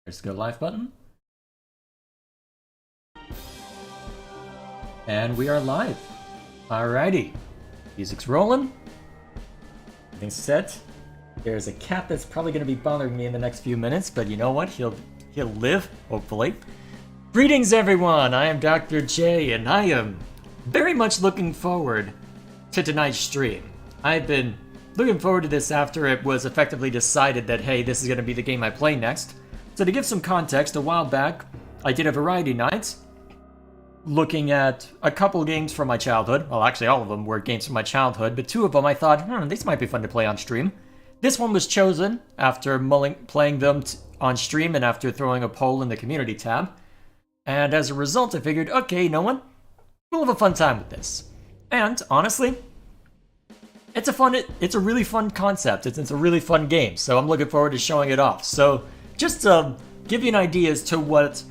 There's the go live button. And we are live. Alrighty. Music's rolling. Everything's set. There's a cat that's probably going to be bothering me in the next few minutes, but you know what? He'll live, hopefully. Greetings, everyone! I am Dr. J, and I am very much looking forward to tonight's stream. I've been looking forward to this after it was effectively decided that, hey, this is going to be the game I play next. So to give some context, a while back, I did a variety night looking at a couple games from my childhood. Well, actually, all of them were games from my childhood, but two of them I thought, these might be fun to play on stream. This one was chosen after playing them on stream and after throwing a poll in the community tab. And as a result, I figured, okay, you know what? We'll have a fun time with this. And honestly, it's a really fun concept. It's a really fun game, so I'm looking forward to showing it off. So just to give you an idea as to what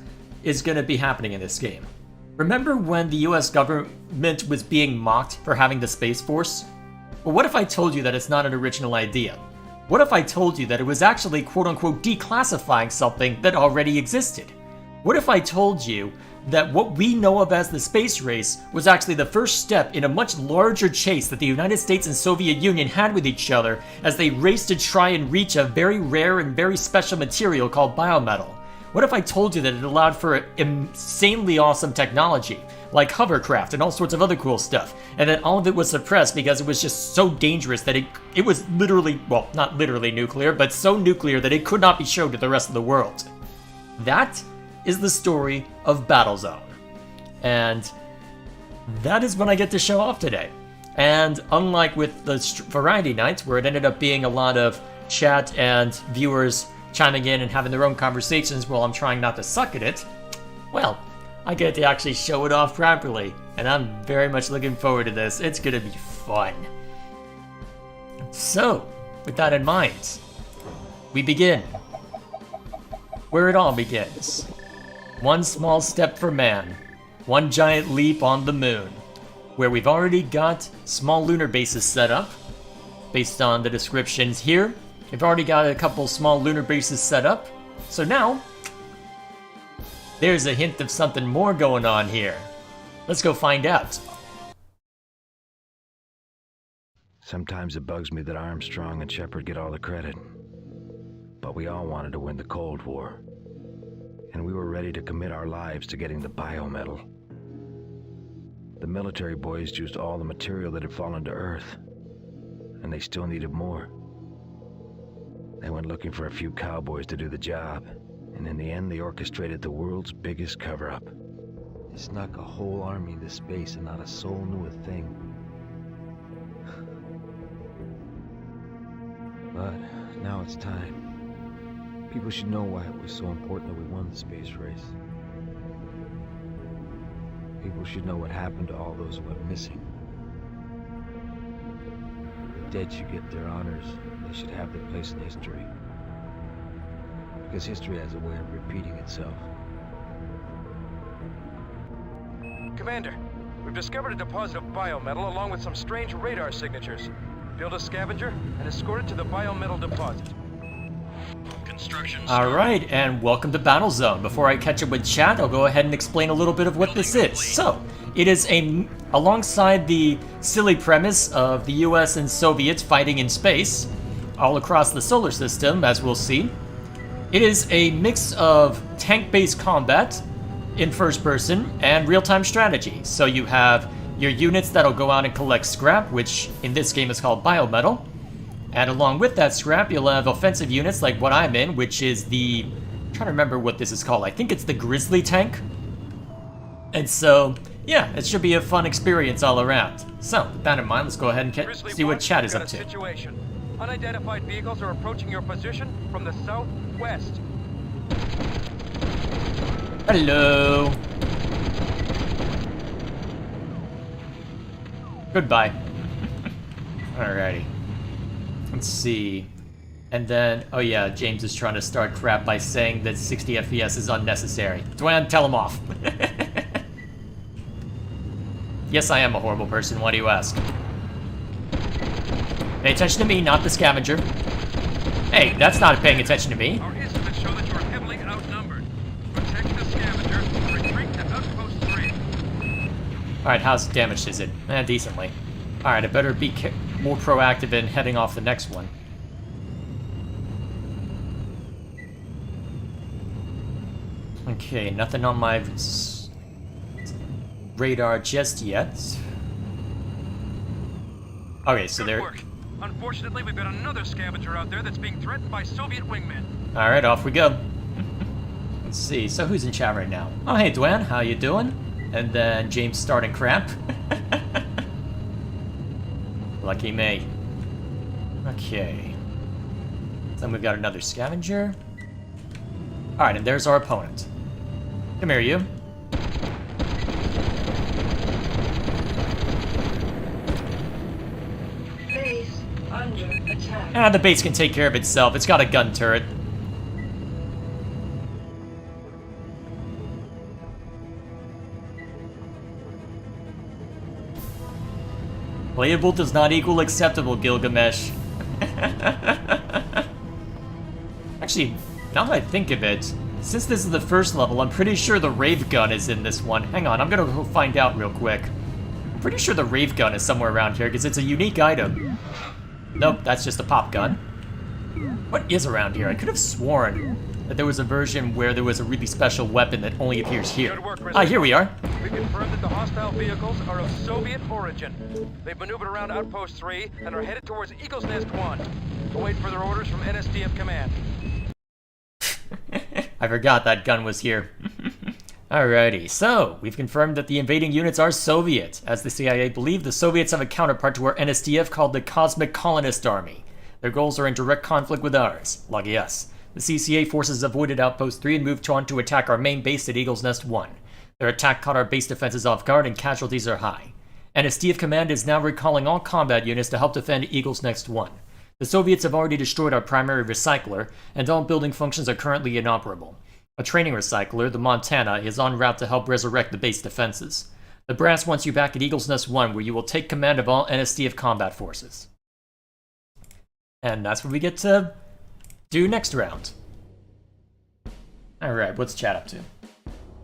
is going to be happening in this game. Remember when the US government was being mocked for having the Space Force? Well, what if I told you that it's not an original idea? What if I told you that it was actually quote-unquote declassifying something that already existed? What if I told you that what we know of as the space race was actually the first step in a much larger chase that the United States and Soviet Union had with each other as they raced to try and reach a very rare and very special material called biometal? What if I told you that it allowed for insanely awesome technology, like hovercraft and all sorts of other cool stuff, and that all of it was suppressed because it was just so dangerous that it was literally, well, not literally nuclear, but so nuclear that it could not be shown to the rest of the world? That is the story of Battlezone. And that is what I get to show off today. And unlike with the variety nights, where it ended up being a lot of chat and viewers chiming in and having their own conversations while I'm trying not to suck at it, well, I get to actually show it off properly. And I'm very much looking forward to this. It's gonna be fun. So, with that in mind, we begin where it all begins. One small step for man, one giant leap on the moon, where we've already got small lunar bases set up. Based on the descriptions here, we've already got a couple small lunar bases set up. So now, there's a hint of something more going on here. Let's go find out. Sometimes it bugs me that Armstrong and Shepard get all the credit. But we all wanted to win the Cold War. And we were ready to commit our lives to getting the biometal. The military boys used all the material that had fallen to Earth, and they still needed more. They went looking for a few cowboys to do the job, and in the end they orchestrated the world's biggest cover-up. They snuck a whole army into space and not a soul knew a thing. But now it's time. People should know why it was so important that we won the space race. People should know what happened to all those who went missing. The dead should get their honors. They should have their place in history. Because history has a way of repeating itself. Commander, we've discovered a deposit of biometal along with some strange radar signatures. Build a scavenger and escort it to the biometal deposit. Alright, and welcome to Battlezone. Before I catch up with chat, I'll go ahead and explain a little bit of what this is. So, it is alongside the silly premise of the US and Soviets fighting in space, all across the solar system, as we'll see. It is a mix of tank-based combat in first person and real-time strategy. So you have your units that'll go out and collect scrap, which in this game is called biometal. And along with that scrap, you'll have offensive units like what I'm in, which is the... I'm trying to remember what this is called. I think it's the Grizzly tank. And so, yeah, it should be a fun experience all around. So, with that in mind, let's go ahead and see what chat is up to. Situation. Unidentified vehicles are approaching your position from the southwest. Hello. Goodbye. Alrighty. Let's see. And then, oh yeah, James is trying to start crap by saying that 60 FPS is unnecessary. That's why I tell him off. Yes, I am a horrible person. Why do you ask? Pay attention to me, not the scavenger. Hey, that's not paying attention to me. Our instruments show that you are heavily outnumbered. Protect the scavenger and retreat to Outpost 3. Alright, how damaged is it? Decently. Alright, I better be more proactive in heading off the next one. Okay, nothing on my radar just yet. Okay, so there... Good work. Unfortunately, we've got another scavenger out there that's being threatened by Soviet wingmen. Alright, off we go. Let's see, so who's in chat right now? Oh, hey, Dwayne, how you doing? And then James starting crap. Lucky me. Okay. Then we've got another scavenger. Alright, and there's our opponent. Come here, you. Base under attack. Ah, the base can take care of itself. It's got a gun turret. Playable does not equal acceptable, Gilgamesh. Actually, now that I think of it, since this is the first level, I'm pretty sure the Rave Gun is in this one. Hang on, I'm gonna go find out real quick. I'm pretty sure the Rave Gun is somewhere around here, because it's a unique item. Nope, that's just a pop gun. What is around here? I could have sworn that there was a version where there was a really special weapon that only appears here. Good work, Ah, here we are. We confirmed that the hostile vehicles are of Soviet origin. They've maneuvered around Outpost 3 and are headed towards Eagle's Nest 1. Await further orders from NSDF Command. I forgot that gun was here. Alrighty, so we've confirmed that the invading units are Soviet. As the CIA believe, the Soviets have a counterpart to our NSDF called the Cosmic Colonist Army. Their goals are in direct conflict with ours. Lucky us. The CCA forces avoided Outpost 3 and moved on to attack our main base at Eagle's Nest 1. Their attack caught our base defenses off guard and casualties are high. NSDF Command is now recalling all combat units to help defend Eagle's Nest 1. The Soviets have already destroyed our primary recycler, and all building functions are currently inoperable. A training recycler, the Montana, is en route to help resurrect the base defenses. The brass wants you back at Eagle's Nest 1, where you will take command of all NSDF combat forces. And that's what we get to do next round. Alright, what's chat up to?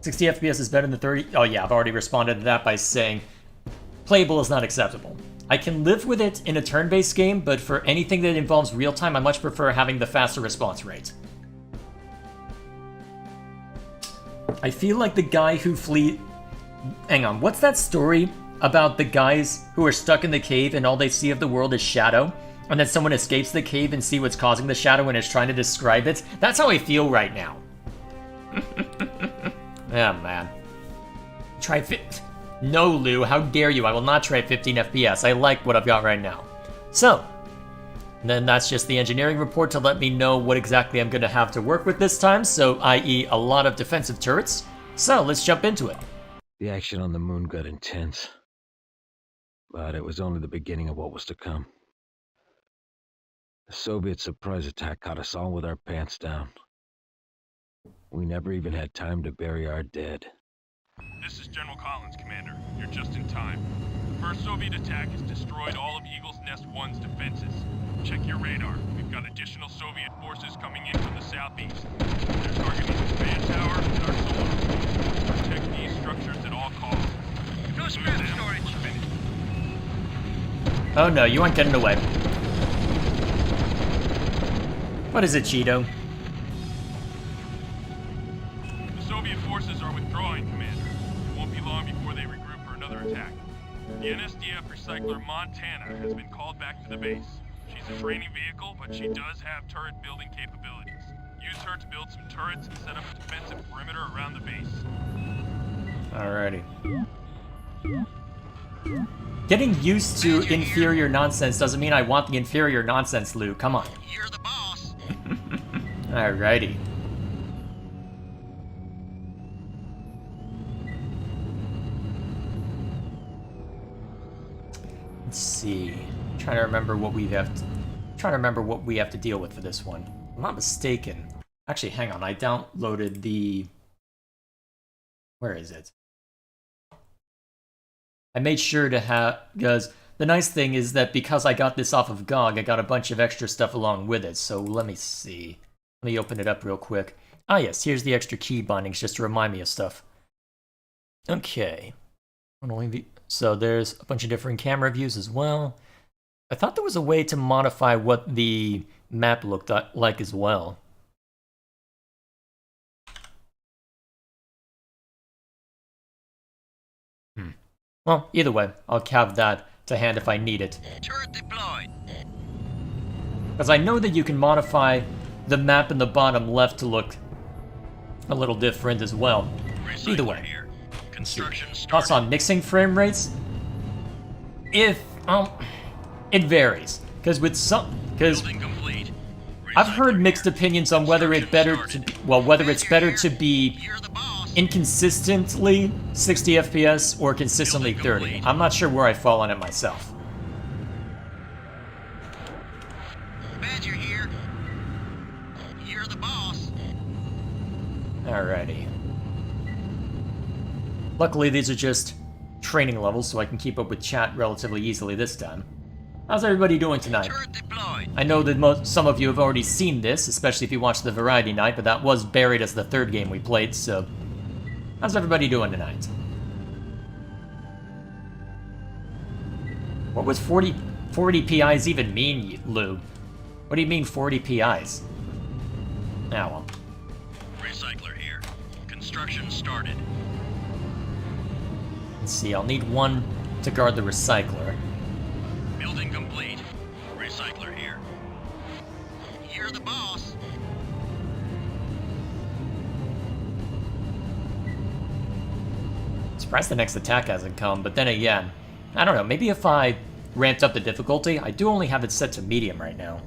60 FPS is better than 30... Oh yeah, I've already responded to that by saying playable is not acceptable. I can live with it in a turn-based game, but for anything that involves real-time, I much prefer having the faster response rate. I feel like the guy who Hang on, what's that story about the guys who are stuck in the cave and all they see of the world is shadow? And then someone escapes the cave and see what's causing the shadow and is trying to describe it? That's how I feel right now. Yeah, man. No, Lou, how dare you? I will not try 15 FPS. I like what I've got right now. So, then that's just the engineering report to let me know what exactly I'm going to have to work with this time, so i.e. a lot of defensive turrets. So, let's jump into it. The action on the moon got intense, but it was only the beginning of what was to come. The Soviet surprise attack caught us all with our pants down. We never even had time to bury our dead. This is General Collins, Commander. You're just in time. The first Soviet attack has destroyed all of Eagle's Nest 1's defenses. Check your radar. We've got additional Soviet forces coming in from the southeast. They're targeting the command tower and our solar array. Protect these structures at all costs. No scrap storage. Oh no, you aren't getting away. What is it, Cheeto? The Soviet forces are withdrawing, Commander. It won't be long before they regroup for another attack. The NSDF recycler Montana has been called back to the base. She's a training vehicle, but she does have turret building capabilities. Use her to build some turrets and set up a defensive perimeter around the base. Alrighty. Getting used to inferior nonsense doesn't mean I want the inferior nonsense, Lou. Come on. You're the boss. Alrighty. Let's see. Trying to remember what we have to deal with for this one. If I'm not mistaken. Actually, hang on. I downloaded the... Where is it? I made sure to have... Because the nice thing is that because I got this off of GOG, I got a bunch of extra stuff along with it. So let me see. Let me open it up real quick. Ah yes, here's the extra key bindings just to remind me of stuff. Okay. So there's a bunch of different camera views as well. I thought there was a way to modify what the map looked like as well. Well, either way, I'll have that to hand if I need it. Turret deployed. Because I know that you can modify the map in the bottom left to look a little different as well. Either way. Here. Construction Thoughts started. on mixing frame rates? It varies. Because Building complete. I've heard Recycler mixed here. opinions on whether it's better to whether it's better to be You're the boss. inconsistently 60 FPS or consistently 30. I'm not sure where I fall on it myself. Badger here. You're the boss. Alrighty. Luckily, these are just training levels, so I can keep up with chat relatively easily this time. How's everybody doing tonight? Turret deployed. I know that some of you have already seen this, especially if you watched the Variety Night, but that was buried as the third game we played, so... How's everybody doing tonight? What was 40 PIs even mean, Lou? What do you mean 40 PIs? Ah, well. Recycler here. Construction started. Let's see, I'll need one to guard the recycler. Building complete. Recycler here. You're the boss. Surprised the next attack hasn't come, but then again, I don't know, maybe if I ramped up the difficulty, I do only have it set to medium right now.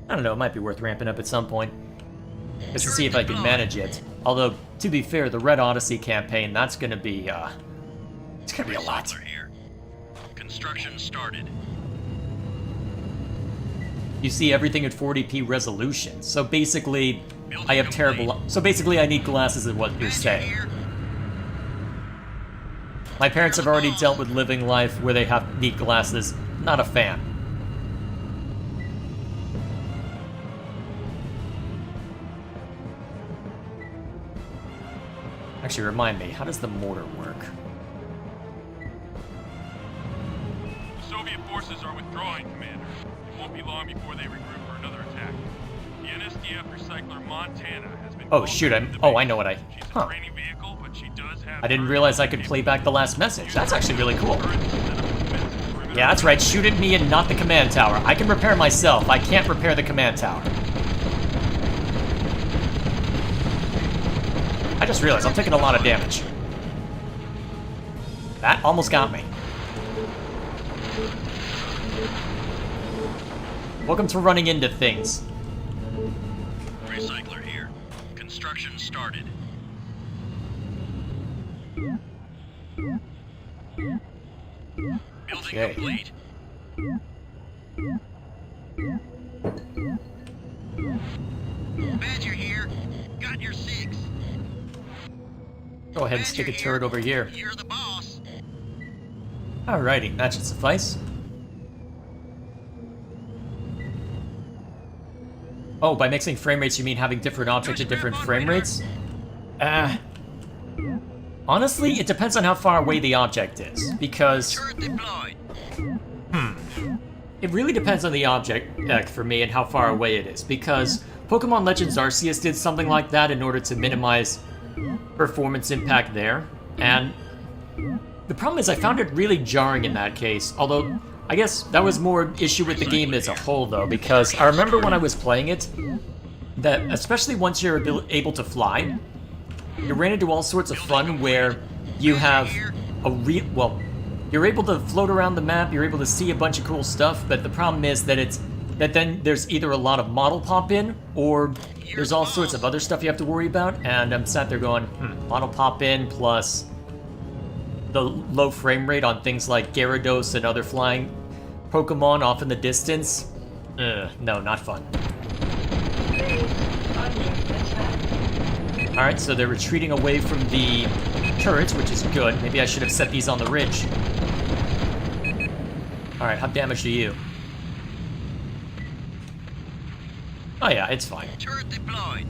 I don't know, it might be worth ramping up at some point. Just to see if I can manage it. Although, to be fair, the Red Odyssey campaign, that's gonna be, it's gonna be a lot. Recycler here. Construction started. You see everything at 40p resolution, so basically, I have terrible... So basically, I need glasses is what you're Badger saying. here. My parents have already dealt with living life where they need glasses. Not a fan. Actually, remind me, how does the mortar work? The Soviet forces are withdrawing, Commander. It won't be long before they regroup for another attack. The NSDF recycler Montana has been... Oh, called shoot, into the I base. know what I... She's a Huh. training vehicle, but she does have... I didn't realize I could play back the last message. That's actually really cool. Yeah, Yeah, that's right, shoot at me and not the command tower. I can repair myself, I can't repair the command tower. I just realized I'm taking a lot of damage. That almost got me. Welcome to running into things. Recycler here. Construction started. Building Okay. complete. Badger here. Got your six. Go ahead and stick a Badger turret over here. You're the boss. Alrighty, that should suffice. Oh, by mixing frame rates, you mean having different objects at different frame rates? Honestly, it depends on how far away the object is, because Turret deployed. it really depends on the object for me and how far away it is, because Pokemon Legends Arceus did something like that in order to minimize performance impact there, and the problem is I found it really jarring in that case, although I guess that was more issue with the game as a whole though, because I remember when I was playing it, that especially once you're able to fly, you ran into all sorts of fun where you have you're able to float around the map, you're able to see a bunch of cool stuff, but the problem is that then there's either a lot of model pop-in, or there's all sorts of other stuff you have to worry about, and I'm sat there going, model pop-in plus the low frame rate on things like Gyarados and other flying Pokemon off in the distance. No, not fun. Base under attack. Alright, so they're retreating away from the turrets, which is good. Maybe I should have set these on the ridge. Alright, how damaged are you? Oh yeah, it's fine. Turret deployed.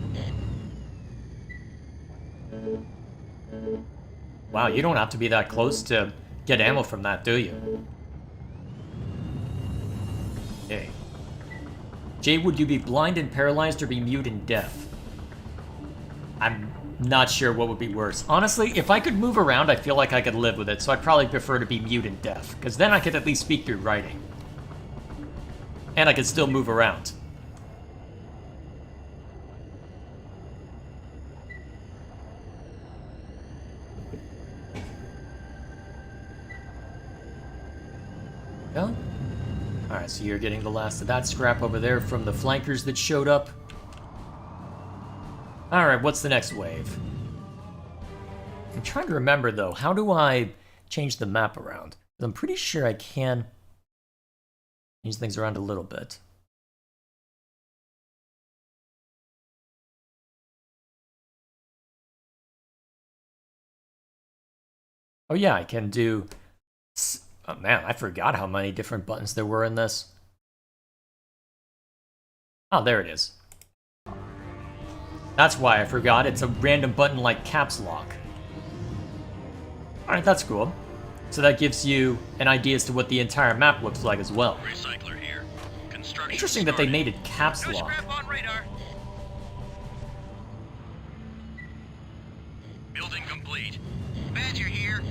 Wow, you don't have to be that close to get ammo from that, do you? Okay. Jay, would you be blind and paralyzed or be mute and deaf? I'm not sure what would be worse. Honestly, if I could move around, I feel like I could live with it, so I'd probably prefer to be mute and deaf, because then I could at least speak through writing. And I could still move around. Well, alright, so you're getting the last of that scrap over there from the flankers that showed up. Alright, what's the next wave? I'm trying to remember, though, how do I change the map around? I'm pretty sure I can change things around a little bit. Oh yeah, I can do... Oh man, I forgot how many different buttons there were in this. Oh, there it is. That's why I forgot. It's a random button like caps lock. Alright, that's cool. So that gives you an idea as to what the entire map looks like as well. Recycler here. Construction Interesting that they started. made it caps No lock. scrap on radar. Building complete. Badger here.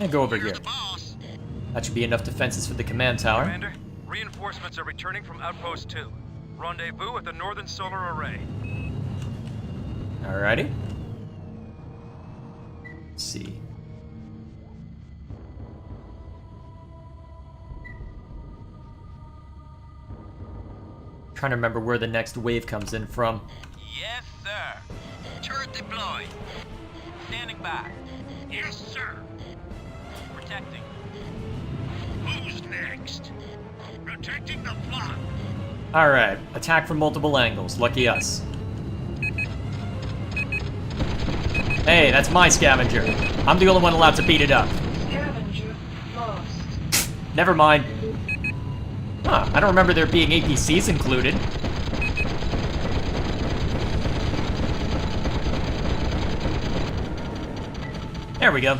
And go over You're here. the boss. That should be enough defenses for the command tower. Commander, reinforcements are returning from Outpost 2. Rendezvous at the Northern Solar Array. Alrighty. Let's see. Trying to remember where the next wave comes in from. Yes, sir. Turret deployed. Standing by. Yes, sir. Protecting. Who's next? Protecting the plot. Alright, attack from multiple angles. Lucky us. Hey, that's my scavenger. I'm the only one allowed to beat it up. Scavenger lost. Never mind. Huh, I don't remember there being APCs included. There we go.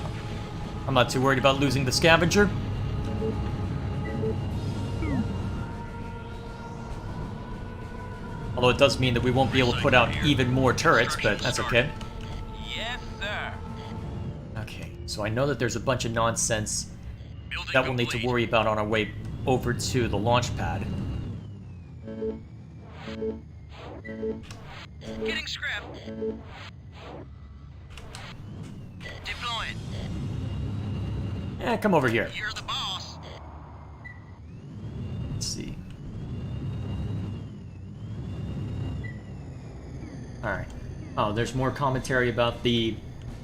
I'm not too worried about losing the scavenger. Although it does mean that we won't be able to put out even more turrets, but that's okay. Yes, sir. Okay, so I know that there's a bunch of nonsense Building that we'll need to complete. worry about on our way over to the launch pad. Getting scrap. Deploying. Yeah, come over here. You're the boss. Let's see. Alright. Oh, there's more commentary about the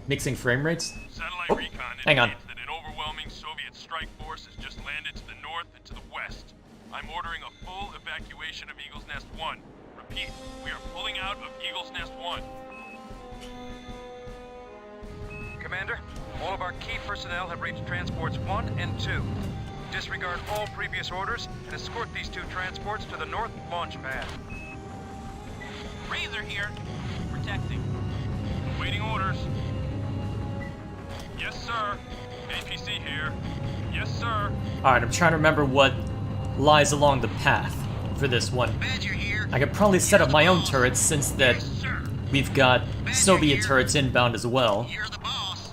mixing frame rates. Satellite Oh, recon hang on. indicates that an overwhelming Soviet strike force has just landed to the north and to the west. I'm ordering a full evacuation of Eagle's Nest 1. Repeat, we are pulling out of Eagle's Nest 1. Commander, all of our key personnel have reached transports 1 and 2. Disregard all previous orders and escort these two transports to the north launch pad. Razor here. Protecting. Waiting orders. Yes, sir. APC here. Yes, sir. Alright, I'm trying to remember what lies along the path for this one. Badger here. I could probably set up my own turrets since that Yes, sir. we've got Soviet turrets inbound as well. You're the boss.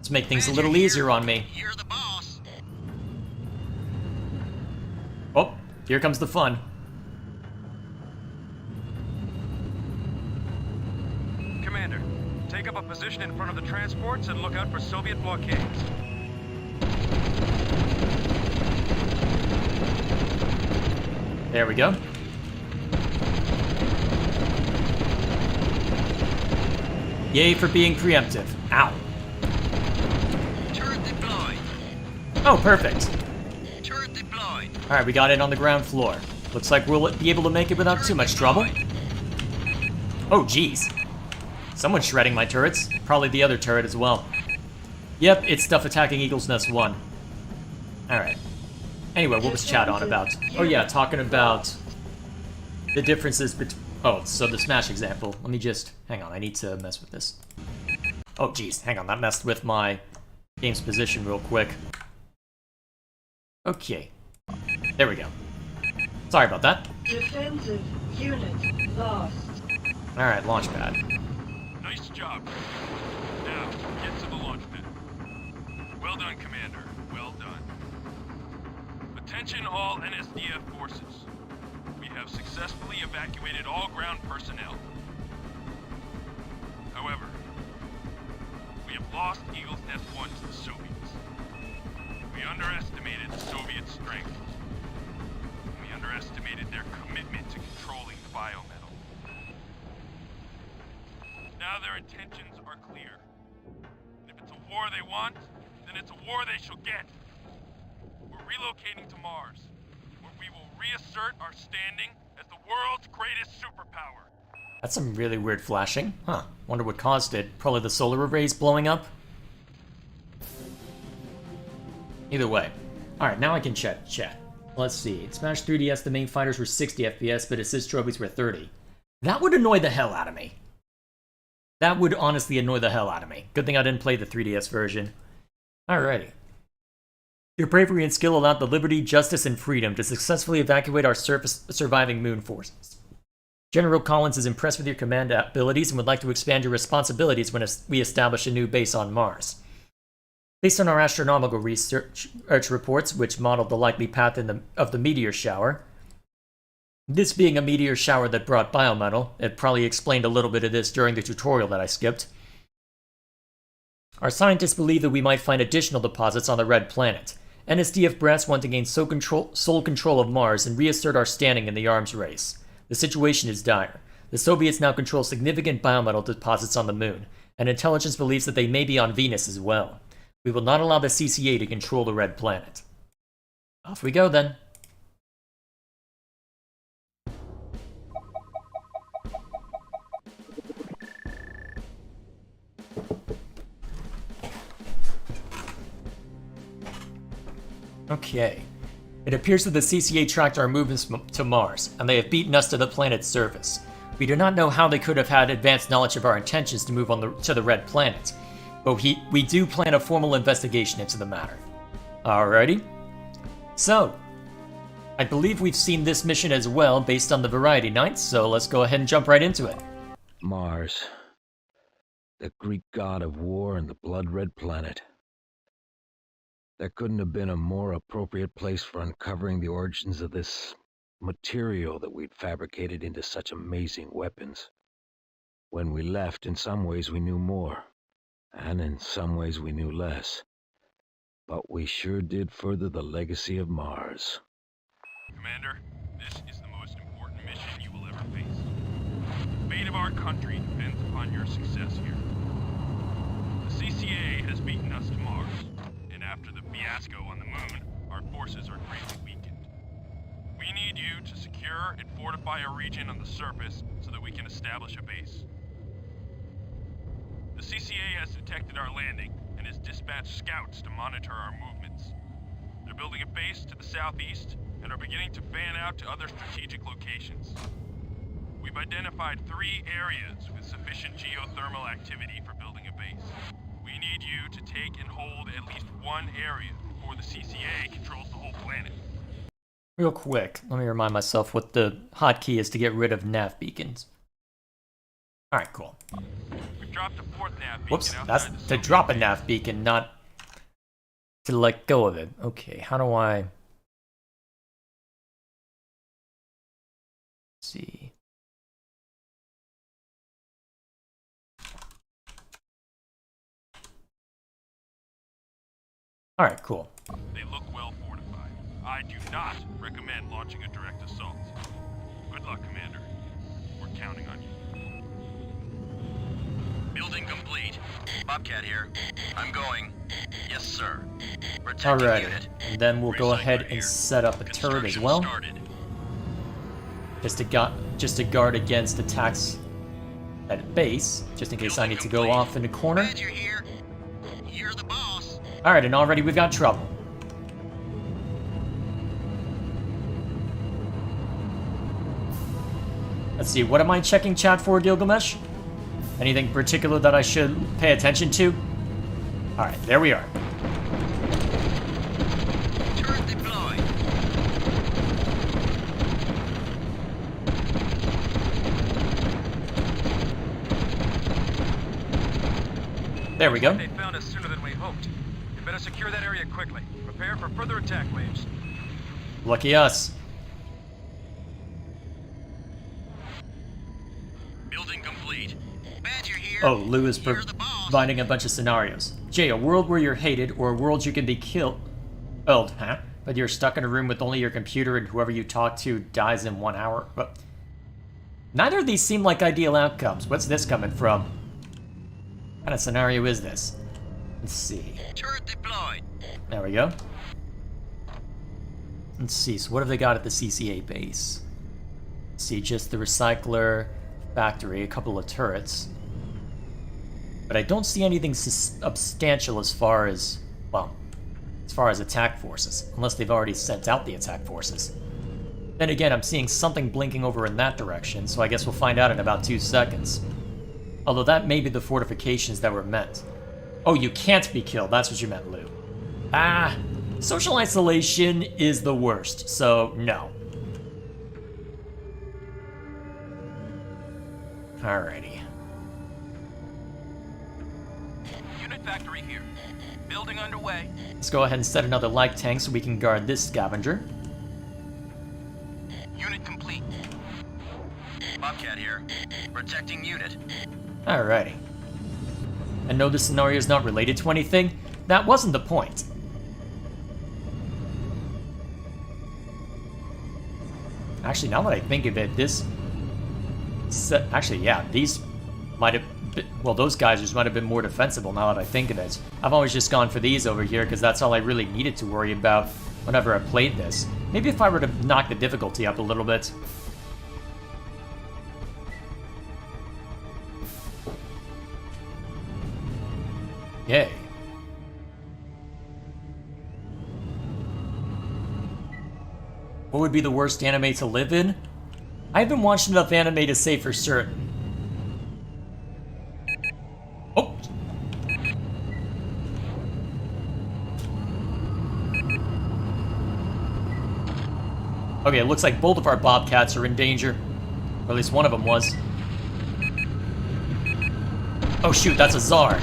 To make things a little easier on me. You're the boss. Oh, here comes the fun. Commander, take up a position in front of the transports and look out for Soviet blockades. There we go. Yay for being preemptive. Ow. Turret deployed. Oh, perfect. Turret deployed. Alright, we got in on the ground floor. Looks like we'll be able to make it without too much trouble. Oh, geez. Someone's shredding my turrets. Probably the other turret as well. Yep, it's stuff attacking Eagle's Nest 1. Alright. Anyway, what was chat on about? Oh yeah, talking about the differences between... Oh, so the Smash example. Let me just... Hang on, I need to mess with this. Oh, geez, hang on, that messed with my game's position real quick. Okay. There we go. Sorry about that. Defensive unit lost. Alright, launch pad. Nice job. Now, get to the launch pad. Well done, Commander. Well done. Attention all NSDF forces. We have successfully evacuated all ground personnel. However, we have lost Eagle's Nest 1 to the Soviets. We underestimated the Soviet strength. We underestimated their commitment to controlling the biometal. Now their intentions are clear. If it's a war they want, then it's a war they shall get. We're relocating to Mars, where we will reassert our standing as the world's greatest superpower. That's some really weird flashing. Huh. Wonder what caused it. Probably the solar arrays blowing up? Either way. Alright, now I can check chat. Let's see. In Smash 3DS, the main fighters were 60 FPS, but assist trophies were 30. That would annoy the hell out of me. That would honestly annoy the hell out of me. Good thing I didn't play the 3DS version. Alrighty. Your bravery and skill allowed the liberty, justice, and freedom to successfully evacuate our surviving moon forces. General Collins is impressed with your command abilities and would like to expand your responsibilities when we establish a new base on Mars. Based on our astronomical research reports, which modeled the likely path of the meteor shower, this being a meteor shower that brought biometal, it probably explained a little bit of this during the tutorial that I skipped. Our scientists believe that we might find additional deposits on the Red Planet. NSDF brass want to gain sole control of Mars and reassert our standing in the arms race. The situation is dire. The Soviets now control significant biometal deposits on the Moon, and intelligence believes that they may be on Venus as well. We will not allow the CCA to control the Red Planet. Off we go then. Okay. It appears that the CCA tracked our movements to Mars, and they have beaten us to the planet's surface. We do not know how they could have had advanced knowledge of our intentions to move to the Red Planet, but we do plan a formal investigation into the matter. Alrighty. So, I believe we've seen this mission as well based on the Variety Nights, so let's go ahead and jump right into it. Mars. The Greek god of war and the blood-red planet. There couldn't have been a more appropriate place for uncovering the origins of this material that we'd fabricated into such amazing weapons. When we left, in some ways we knew more, and in some ways we knew less. But we sure did further the legacy of Mars. Commander, this is the most important mission you will ever face. The fate of our country depends upon your success here. The CCA has beaten us to Mars, and after the fiasco on the Moon, our forces are greatly weakened. We need you to secure and fortify a region on the surface so that we can establish a base. The CCA has detected our landing and has dispatched scouts to monitor our movements. They're building a base to the southeast and are beginning to fan out to other strategic locations. We've identified 3 areas with sufficient geothermal activity for building a base. We need you to take and hold at least one area before the CCA controls the whole planet. Real quick, let me remind myself what the hotkey is to get rid of nav beacons. Alright, cool. We've dropped a 4th nav beacon. Whoops, outside that's the to Soviet drop a base. nav beacon, not to let go of it. Okay, how do I... Let's see. Alright, cool. They look well fortified. I do not recommend launching a direct assault. Good luck, Commander. We're counting on you. Building complete. Bobcat here. I'm going. Yes, sir. Protecting Alrighty, unit. and then we'll go Recycler ahead here. and set up a turret as Construction well, started. just to guard against attacks at base, just in case I need to go off in a corner. Glad you're here. You're the boss. Alright, and already we've got trouble. Let's see, what am I checking chat for, Gilgamesh? Anything particular that I should pay attention to? Alright, there we are. Turret deployed. There we go. They found us sooner than we hoped. We better secure that area quickly. Prepare for further attack waves. Lucky us. Building complete. Badger here. Oh, Lou is You're the boss. providing a bunch of scenarios. Jay, a world where you're hated or a world you can be killed, huh? But you're stuck in a room with only your computer and whoever you talk to dies in 1 hour. But neither of these seem like ideal outcomes. What's this coming from? What kind of scenario is this? Let's see. Turret deployed. There we go. Let's see, so what have they got at the CCA base? Let's see, just the recycler factory, a couple of turrets. But I don't see anything substantial as far as, well, as far as attack forces, unless they've already sent out the attack forces. Then again, I'm seeing something blinking over in that direction, so I guess we'll find out in about 2 seconds. Although that may be the fortifications that were meant. Oh, you can't be killed, that's what you meant, Lou. Ah, social isolation is the worst, so no. Alrighty. Unit factory here. Building underway. Let's go ahead and set another light tank so we can guard this scavenger. Unit complete. Bobcat here. Protecting unit. Alrighty. I know this scenario is not related to anything. That wasn't the point. Actually, now that I think of it, this... Actually, yeah, these might have... Well, those geysers might have been more defensible now that I think of it. I've always just gone for these over here because that's all I really needed to worry about whenever I played this. Maybe if I were to knock the difficulty up a little bit. Yay. What would be the worst anime to live in? I haven't watched enough anime to say for certain. Oh! Okay, it looks like both of our Bobcats are in danger. Or at least one of them was. Oh shoot, that's a Tsar.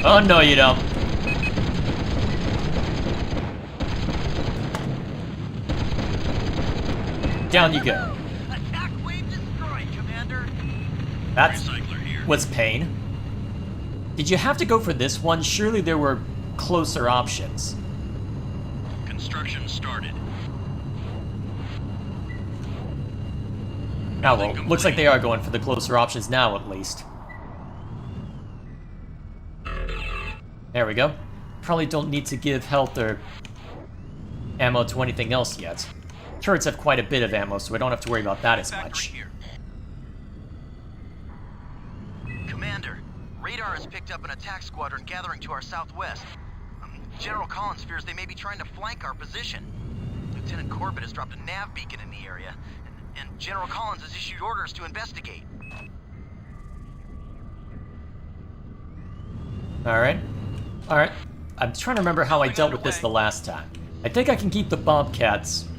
Oh no you don't. Down you go. Attack wave destroyed, Commander. That Recycler here. was pain. Did you have to go for this one? Surely there were closer options. Construction started. Oh well, looks like they are going for the closer options now at least. There we go. Probably don't need to give health or ammo to anything else yet. Turrets have quite a bit of ammo, so I don't have to worry about that as much. Here. Commander, radar has picked up an attack squadron gathering to our southwest. General Collins fears they may be trying to flank our position. Lieutenant Corbett has dropped a nav beacon in the area, and General Collins has issued orders to investigate. Alright. Alright. I'm trying to remember how I dealt with this the last time. I think I can keep the Bobcats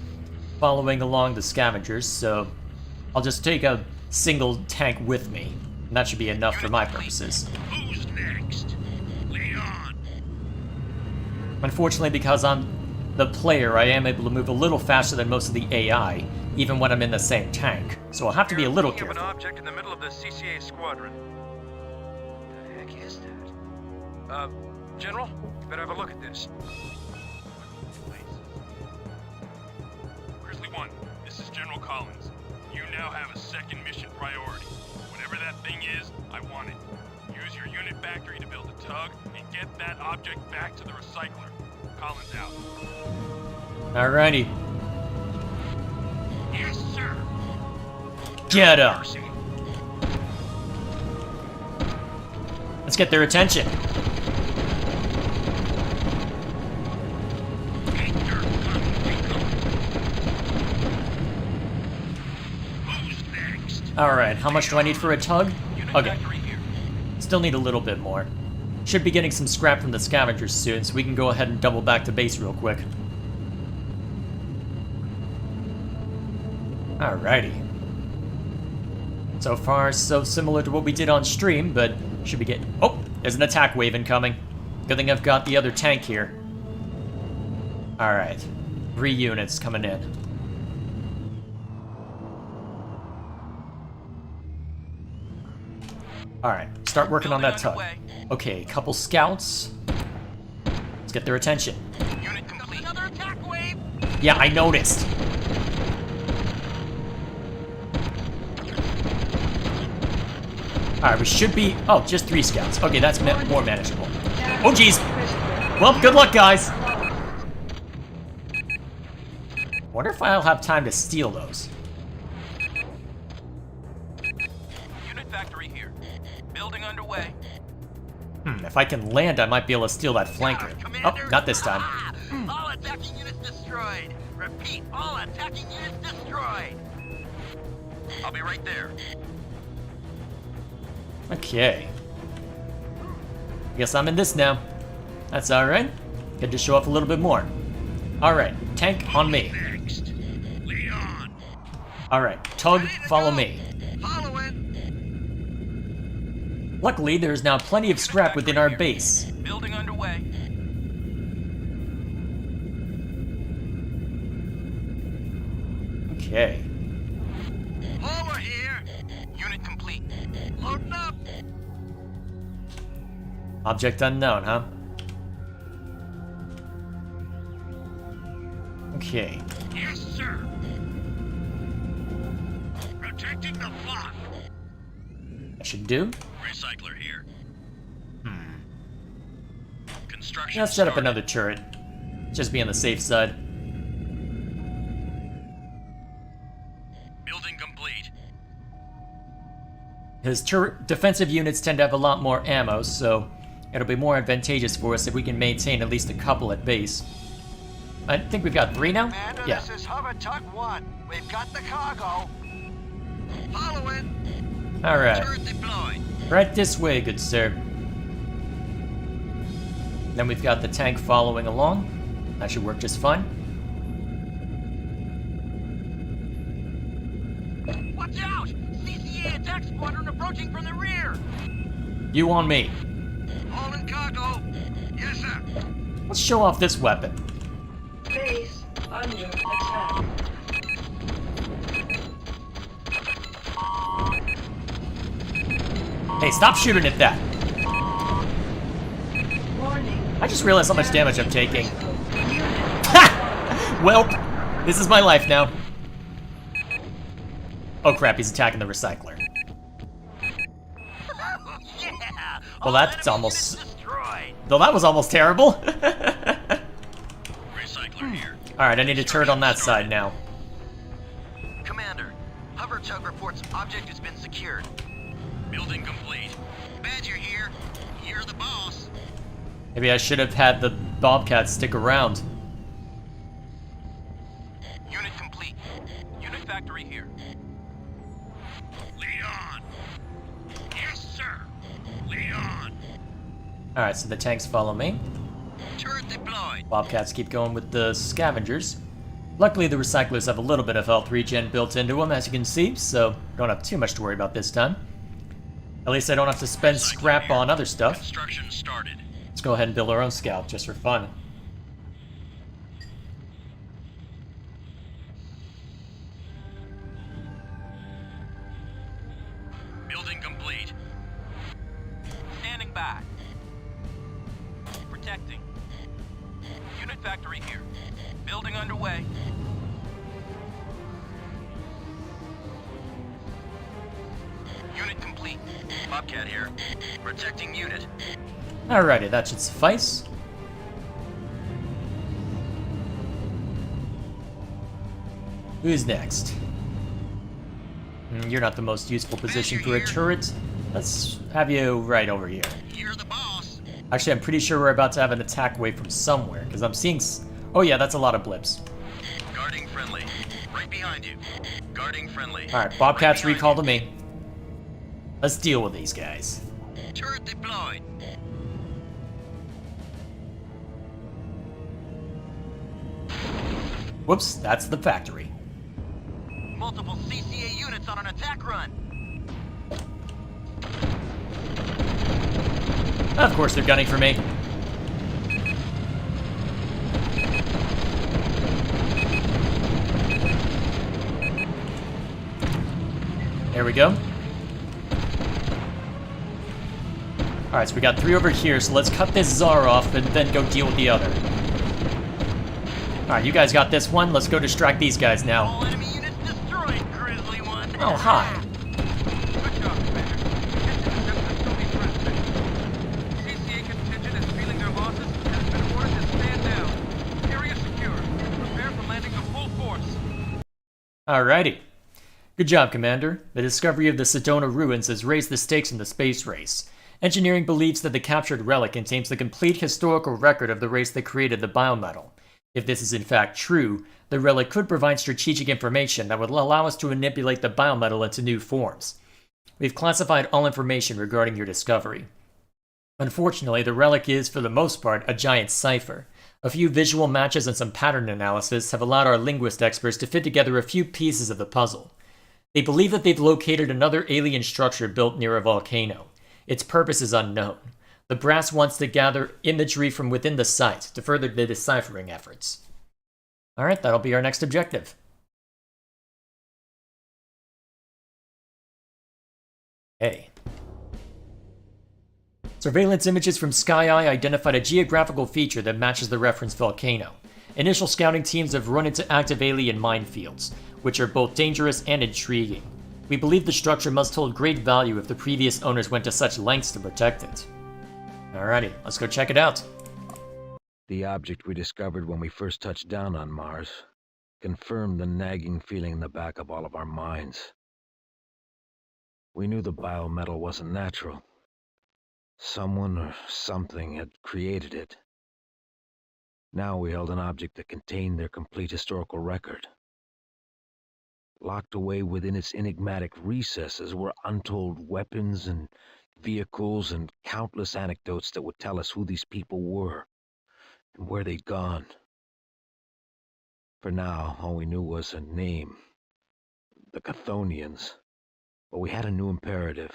following along the scavengers, so I'll just take a single tank with me. And that should be enough for my purposes. Who's next? Lead on. Unfortunately, because I'm the player, I am able to move a little faster than most of the AI, even when I'm in the same tank. So I'll have to be a little Thinking of careful. an object in the middle of the CCA squadron. What the heck is that? General, better have a look at this. Grizzly 1, this is General Collins. You now have a second mission priority. Whatever that thing is, I want it. Use your unit factory to build a tug and get that object back to the recycler. Collins out. Alrighty. Yes, sir. Get up! Let's get their attention. Alright, how much do I need for a tug? Okay. Still need a little bit more. Should be getting some scrap from the scavengers soon, so we can go ahead and double back to base real quick. Alrighty. So far, so similar to what we did on stream, but should be getting... Oh! There's an attack wave incoming. Good thing I've got the other tank here. Alright. 3 units coming in. Alright, start working on that tug. Okay, couple scouts. Let's get their attention. Unit complete. Another attack wave. Yeah, I noticed. Alright, we should be... Oh, just 3 scouts. Okay, that's more manageable. Oh, jeez. Well, good luck, guys. Wonder if I'll have time to steal those. Unit factory here. Building underway. If I can land, I might be able to steal that flanker. Oh, not this time. All attacking units destroyed. Repeat, all attacking units destroyed. I'll be right there. Okay. Guess I'm in this now. That's alright. Get to show off a little bit more. Alright, tank on me. Next. Leon. Alright, tug, follow me. Following. Luckily, there's now plenty of scrap within our base. Building underway. Okay. Hauler here. Unit complete. Loading up. Object unknown, huh? Okay. Yes, sir. Protecting the flock. That should do. Recycler here. Construction. Let's set up started. another turret. Just be on the safe side. Building complete. His turret defensive units tend to have a lot more ammo, so it'll be more advantageous for us if we can maintain at least a couple at base. I think we've got 3 now? Commander, Yeah. this is Hover Tug 1. We've got the cargo. Following. Alright. Turret deployed. Right this way, good sir. Then we've got the tank following along. That should work just fine. Watch out! CCA attack squadron approaching from the rear. You on me. Hauling cargo. Yes, sir. Let's show off this weapon. Base under attack. Hey, stop shooting at that. Warning. I just realized how much damage I'm taking. Unit. Ha! Well, this is my life now. Oh crap, he's attacking the recycler. Yeah. Well, that's almost... Units destroyed. Though that was almost terrible. Recycler here. Alright, I need a turret on that side now. Commander, Hover Tug reports object has been secured. Building complete. Badger here. You're the boss. Maybe I should have had the Bobcat stick around. Unit complete. Unit factory here. Leon. Yes, sir. Leon. Alright, so the tanks follow me. Turret deployed. Bobcats keep going with the scavengers. Luckily, the recyclers have a little bit of health regen built into them, as you can see, so don't have too much to worry about this time. At least I don't have to spend scrap on other stuff. Construction started. Let's go ahead and build our own scout, just for fun. Building complete. Standing by. Protecting. Unit factory here. Building underway. Unit complete. Bobcat here. Protecting unit. Alrighty, that should suffice. Who's next? You're not the most useful position for a turret. Let's have you right over here. You're the boss. Actually, I'm pretty sure we're about to have an attack wave from somewhere, because I'm seeing... Oh yeah, that's a lot of blips. Guarding friendly. Right behind you. Guarding friendly. Alright, Bobcats Right recall to behind me. Let's deal with these guys. you. Turret deployed. Whoops, that's the factory. Multiple CCA units on an attack run. Of course they're gunning for me. There we go. Alright, so we got 3 over here, so let's cut this Tsar off and then go deal with the other. Alright, you guys got this one. Let's go distract these guys now. All enemy units destroyed, Grizzly One. Oh, hi. Good job, Commander. Contingent is at the Soviet front station. CCA contingent is feeling their losses and has been ordered to stand down. Area secure. Prepare for landing of full force. Alrighty. Good job, Commander. The discovery of the Sedona ruins has raised the stakes in the space race. Engineering believes that the captured relic contains the complete historical record of the race that created the biometal. If this is in fact true, the relic could provide strategic information that would allow us to manipulate the biometal into new forms. We've classified all information regarding your discovery. Unfortunately, the relic is, for the most part, a giant cipher. A few visual matches and some pattern analysis have allowed our linguist experts to fit together a few pieces of the puzzle. They believe that they've located another alien structure built near a volcano. Its purpose is unknown. The brass wants to gather imagery from within the site to further the deciphering efforts. Alright, that'll be our next objective. Hey. Surveillance images from SkyEye identified a geographical feature that matches the reference volcano. Initial scouting teams have run into active alien minefields, which are both dangerous and intriguing. We believe the structure must hold great value if the previous owners went to such lengths to protect it. Alrighty, let's go check it out. The object we discovered when we first touched down on Mars confirmed the nagging feeling in the back of all of our minds. We knew the biometal wasn't natural. Someone or something had created it. Now we held an object that contained their complete historical record. Locked away within its enigmatic recesses were untold weapons and vehicles and countless anecdotes that would tell us who these people were and where they'd gone. For now, all we knew was a name, the Chthonians, but we had a new imperative.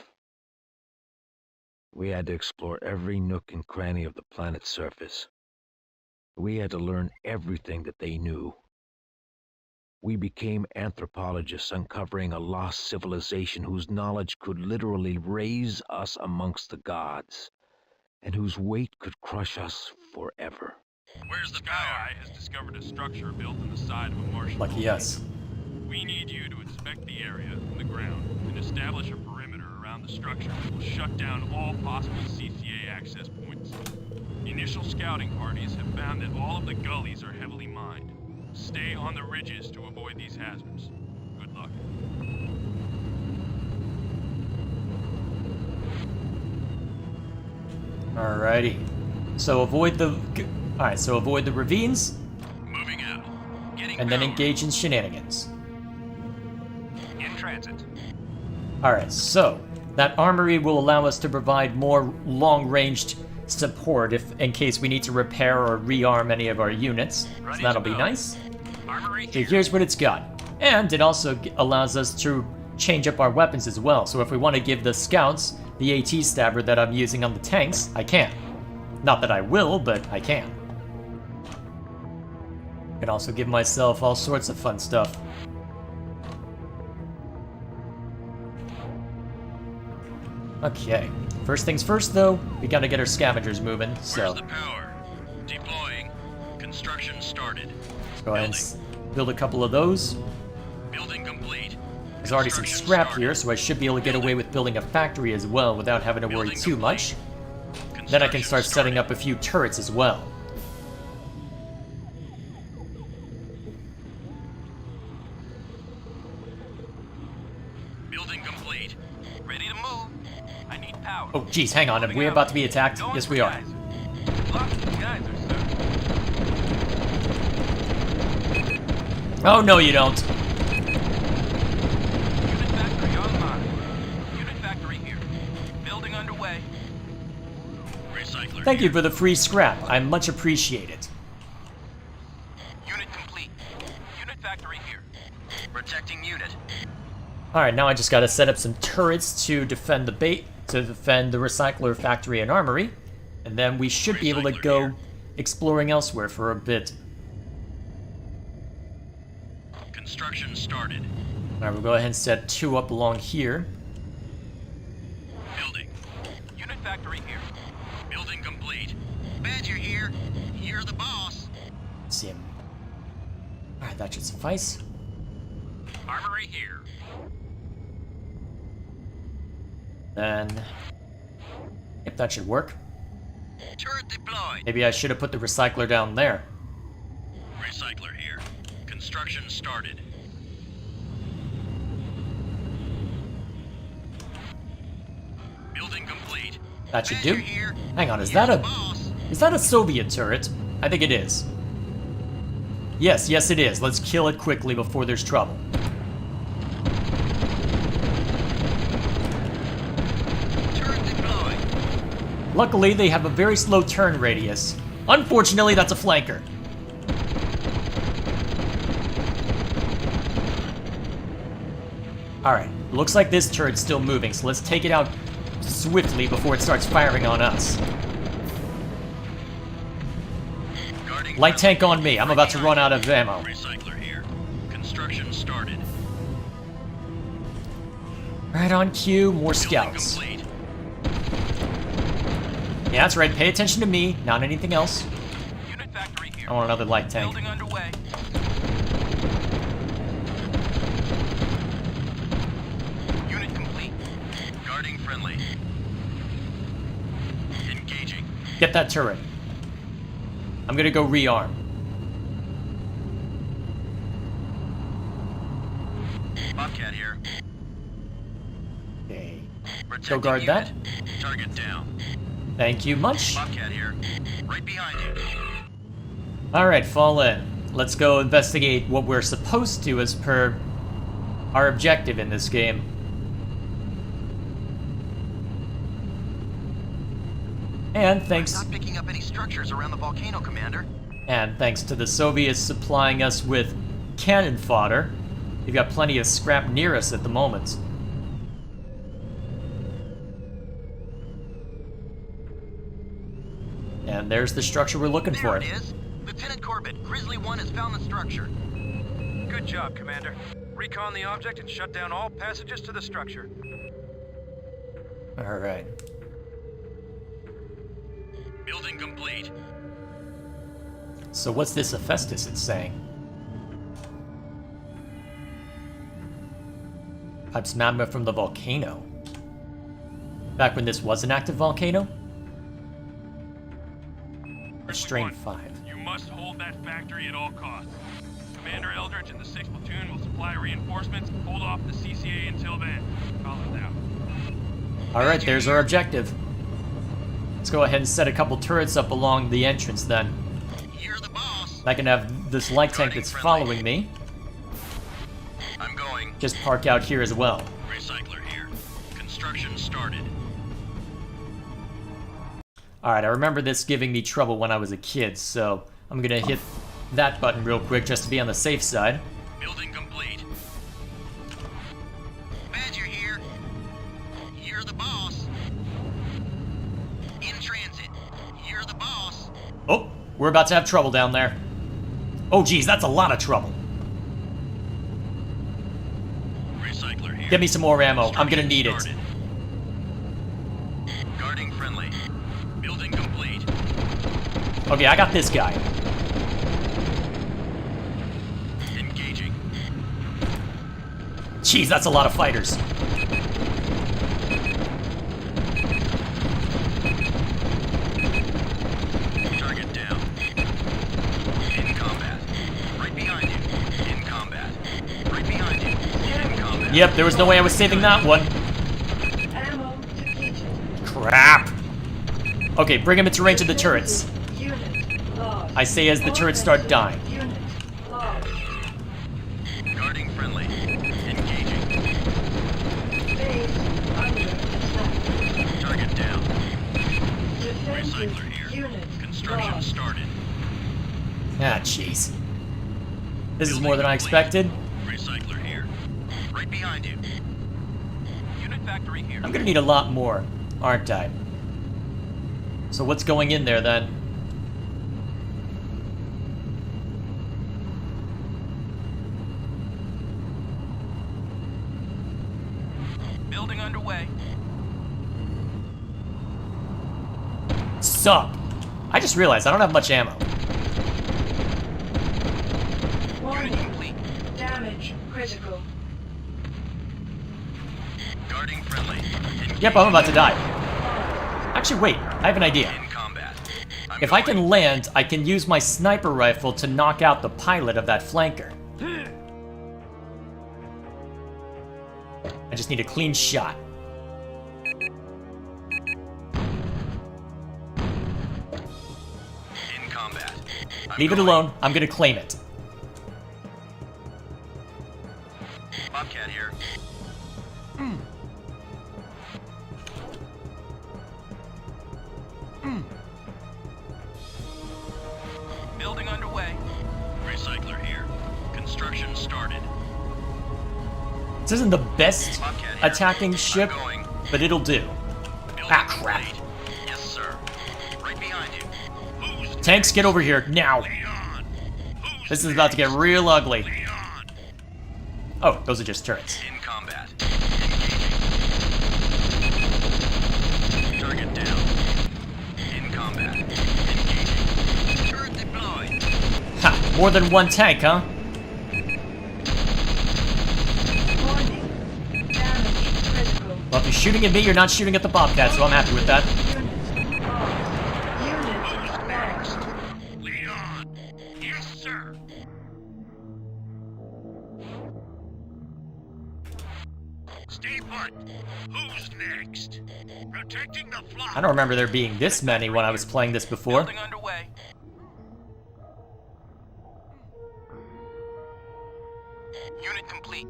We had to explore every nook and cranny of the planet's surface. We had to learn everything that they knew. We became anthropologists, uncovering a lost civilization whose knowledge could literally raise us amongst the gods, and whose weight could crush us forever. Where's the SkyEye power? has discovered a structure built in the side of a Martian Lucky volcano. us. We need you to inspect the area from the ground and establish a perimeter around the structure that will shut down all possible CCA access points. Initial scouting parties have found that all of the gullies are heavily mined. Stay on the ridges to avoid these hazards. Good luck. Alrighty. So avoid the ravines, Moving out. Getting and then power. engage in shenanigans. In transit. Alright, so that armory will allow us to provide more long-ranged support in case we need to repair or rearm any of our units. Ready So that'll to be go. nice. Armory So here. here's what it's got. And it also allows us to change up our weapons as well. So if we want to give the scouts the AT stabber that I'm using on the tanks, I can. Not that I will, but I can. I can also give myself all sorts of fun stuff. Okay. First things first, though, we gotta get our scavengers moving, so Where's the power? Deploying. Construction started. let's go ahead and build a couple of those. Building complete. There's already some Construction scrap started. here, so I should be able to get away with building a factory as well without having to worry Building too much. complete. Then I can Construction start setting started. up a few turrets as well. Building complete. Ready to move. I Oh, geez, hang on. Are we about to be attacked? Yes, we are. Lots of guys are Oh, no, you don't. Unit factory online. Unit factory here. Building underway. Recycler. Thank you for the free scrap. I much appreciate it. Unit complete. Unit factory here. Protecting unit. Alright, now I just gotta set up some turrets to defend the defend the recycler factory and armory. And then we should be able to Recycler go here. exploring elsewhere for a bit. Construction started. Alright, we'll go ahead and set 2 up along here. Building. Unit factory here. Building complete. Badger here. You're the boss. Let's see him. Alright, that should suffice. Armory here. Then... Yep, that should work. Turret deployed. Maybe I should have put the recycler down there. Recycler here. Construction started. Building complete. That should Badger do. here. Hang on, is You're that the a... boss. Is that a Soviet turret? I think it is. Yes, yes it is. Let's kill it quickly before there's trouble. Turret deployed. Luckily, they have a very slow turn radius. Unfortunately, that's a flanker. Alright, looks like this turret's still moving, so let's take it out swiftly before it starts firing on us. Guarding Light tank on me, I'm about to run out of ammo. Recycler here. Construction started. Right on cue, more Building scouts. complete. Yeah, that's right, pay attention to me, not anything else. Unit factory here. I want another light tank. Building underway. Unit complete. Guarding friendly. Engaging. Get that turret. I'm gonna go rearm. Bobcat here. Okay. Protecting guard unit. that. Target down. Thank you much. Bobcat here. Right behind you. Alright, fall in. Let's go investigate what we're supposed to as per our objective in this game. And thanks Not picking up any structures around the volcano, Commander. to the Soviets supplying us with cannon fodder, we've got plenty of scrap near us at the moment. And there's the structure we're looking There for. it is. Lieutenant Corbett, Grizzly 1 has found the structure. Good job, Commander. Recon the object and shut down all passages to the structure. Alright. Building complete. So what's this Hephaestus it's saying? Pipes magma from the volcano. Back when this was an active volcano? Or strain 5. You must hold that factory at all costs. Commander Eldridge and the 6th Platoon will supply reinforcements. Hold off the CCA until then. Call it out. Alright, there's our objective. Let's go ahead and set a couple turrets up along the entrance then. You're the boss. I can have this light tank that's following me I'm going. just park out here as well. Recycler here. Construction started. Alright, I remember this giving me trouble when I was a kid, so I'm gonna hit that button real quick just to be on the safe side. Building complete. Badger here. You're the boss. In transit. You're the boss. Oh, we're about to have trouble down there. Oh geez, that's a lot of trouble. Recycler here. Give me some more ammo, I'm gonna need it. Started. Guarding friendly. Building complete. Okay, I got this guy. Engaging. Jeez, that's a lot of fighters. Target down. In combat. Right behind you. In combat. Right behind you. In combat. Yep, there was no way I was saving that one. Ammo depleted. Crap. Okay, bring him into range of the turrets. Unit lost. I say as the turrets start dying. Unit lost. Guarding friendly. Engaging. Base under attack. Target down. Defensive Recycler here. unit Construction lost. started. Ah, jeez. This is more than I expected. Recycler here. Right behind you. Unit factory here. I'm gonna need a lot more, aren't I? So what's going in there then? Building underway. Sup? I just realized I don't have much ammo. Warning. Complete. Damage critical. Guarding friendly. Yep, I'm about to die. Actually, wait, I have an idea. In combat. If I can land, I can use my sniper rifle to knock out the pilot of that flanker. I just need a clean shot. In combat. Leave it alone, I'm gonna claim it. Bobcat here. Building underway. Recycler here. Construction started. This isn't the best Bobcat here. attacking ship, I'm going. but it'll do. Building Ah, crap. complete. Yes, sir. Right behind you. Who's Tanks, get over here, now. Leon? This is about to get real ugly. Oh, those are just turrets. In combat. Engaging. Target down. In combat. Engaging. Turret deployed. Ha, more than one tank, huh? Warning. Damage critical. Well, if you're shooting at me, you're not shooting at the Bobcat, so I'm happy with that. Unit lost. Unit lost. Leon! Yes, sir! Stay put. Who's next? Protecting the flock. I don't remember there being this many when I was playing this before. Building underway. Unit complete.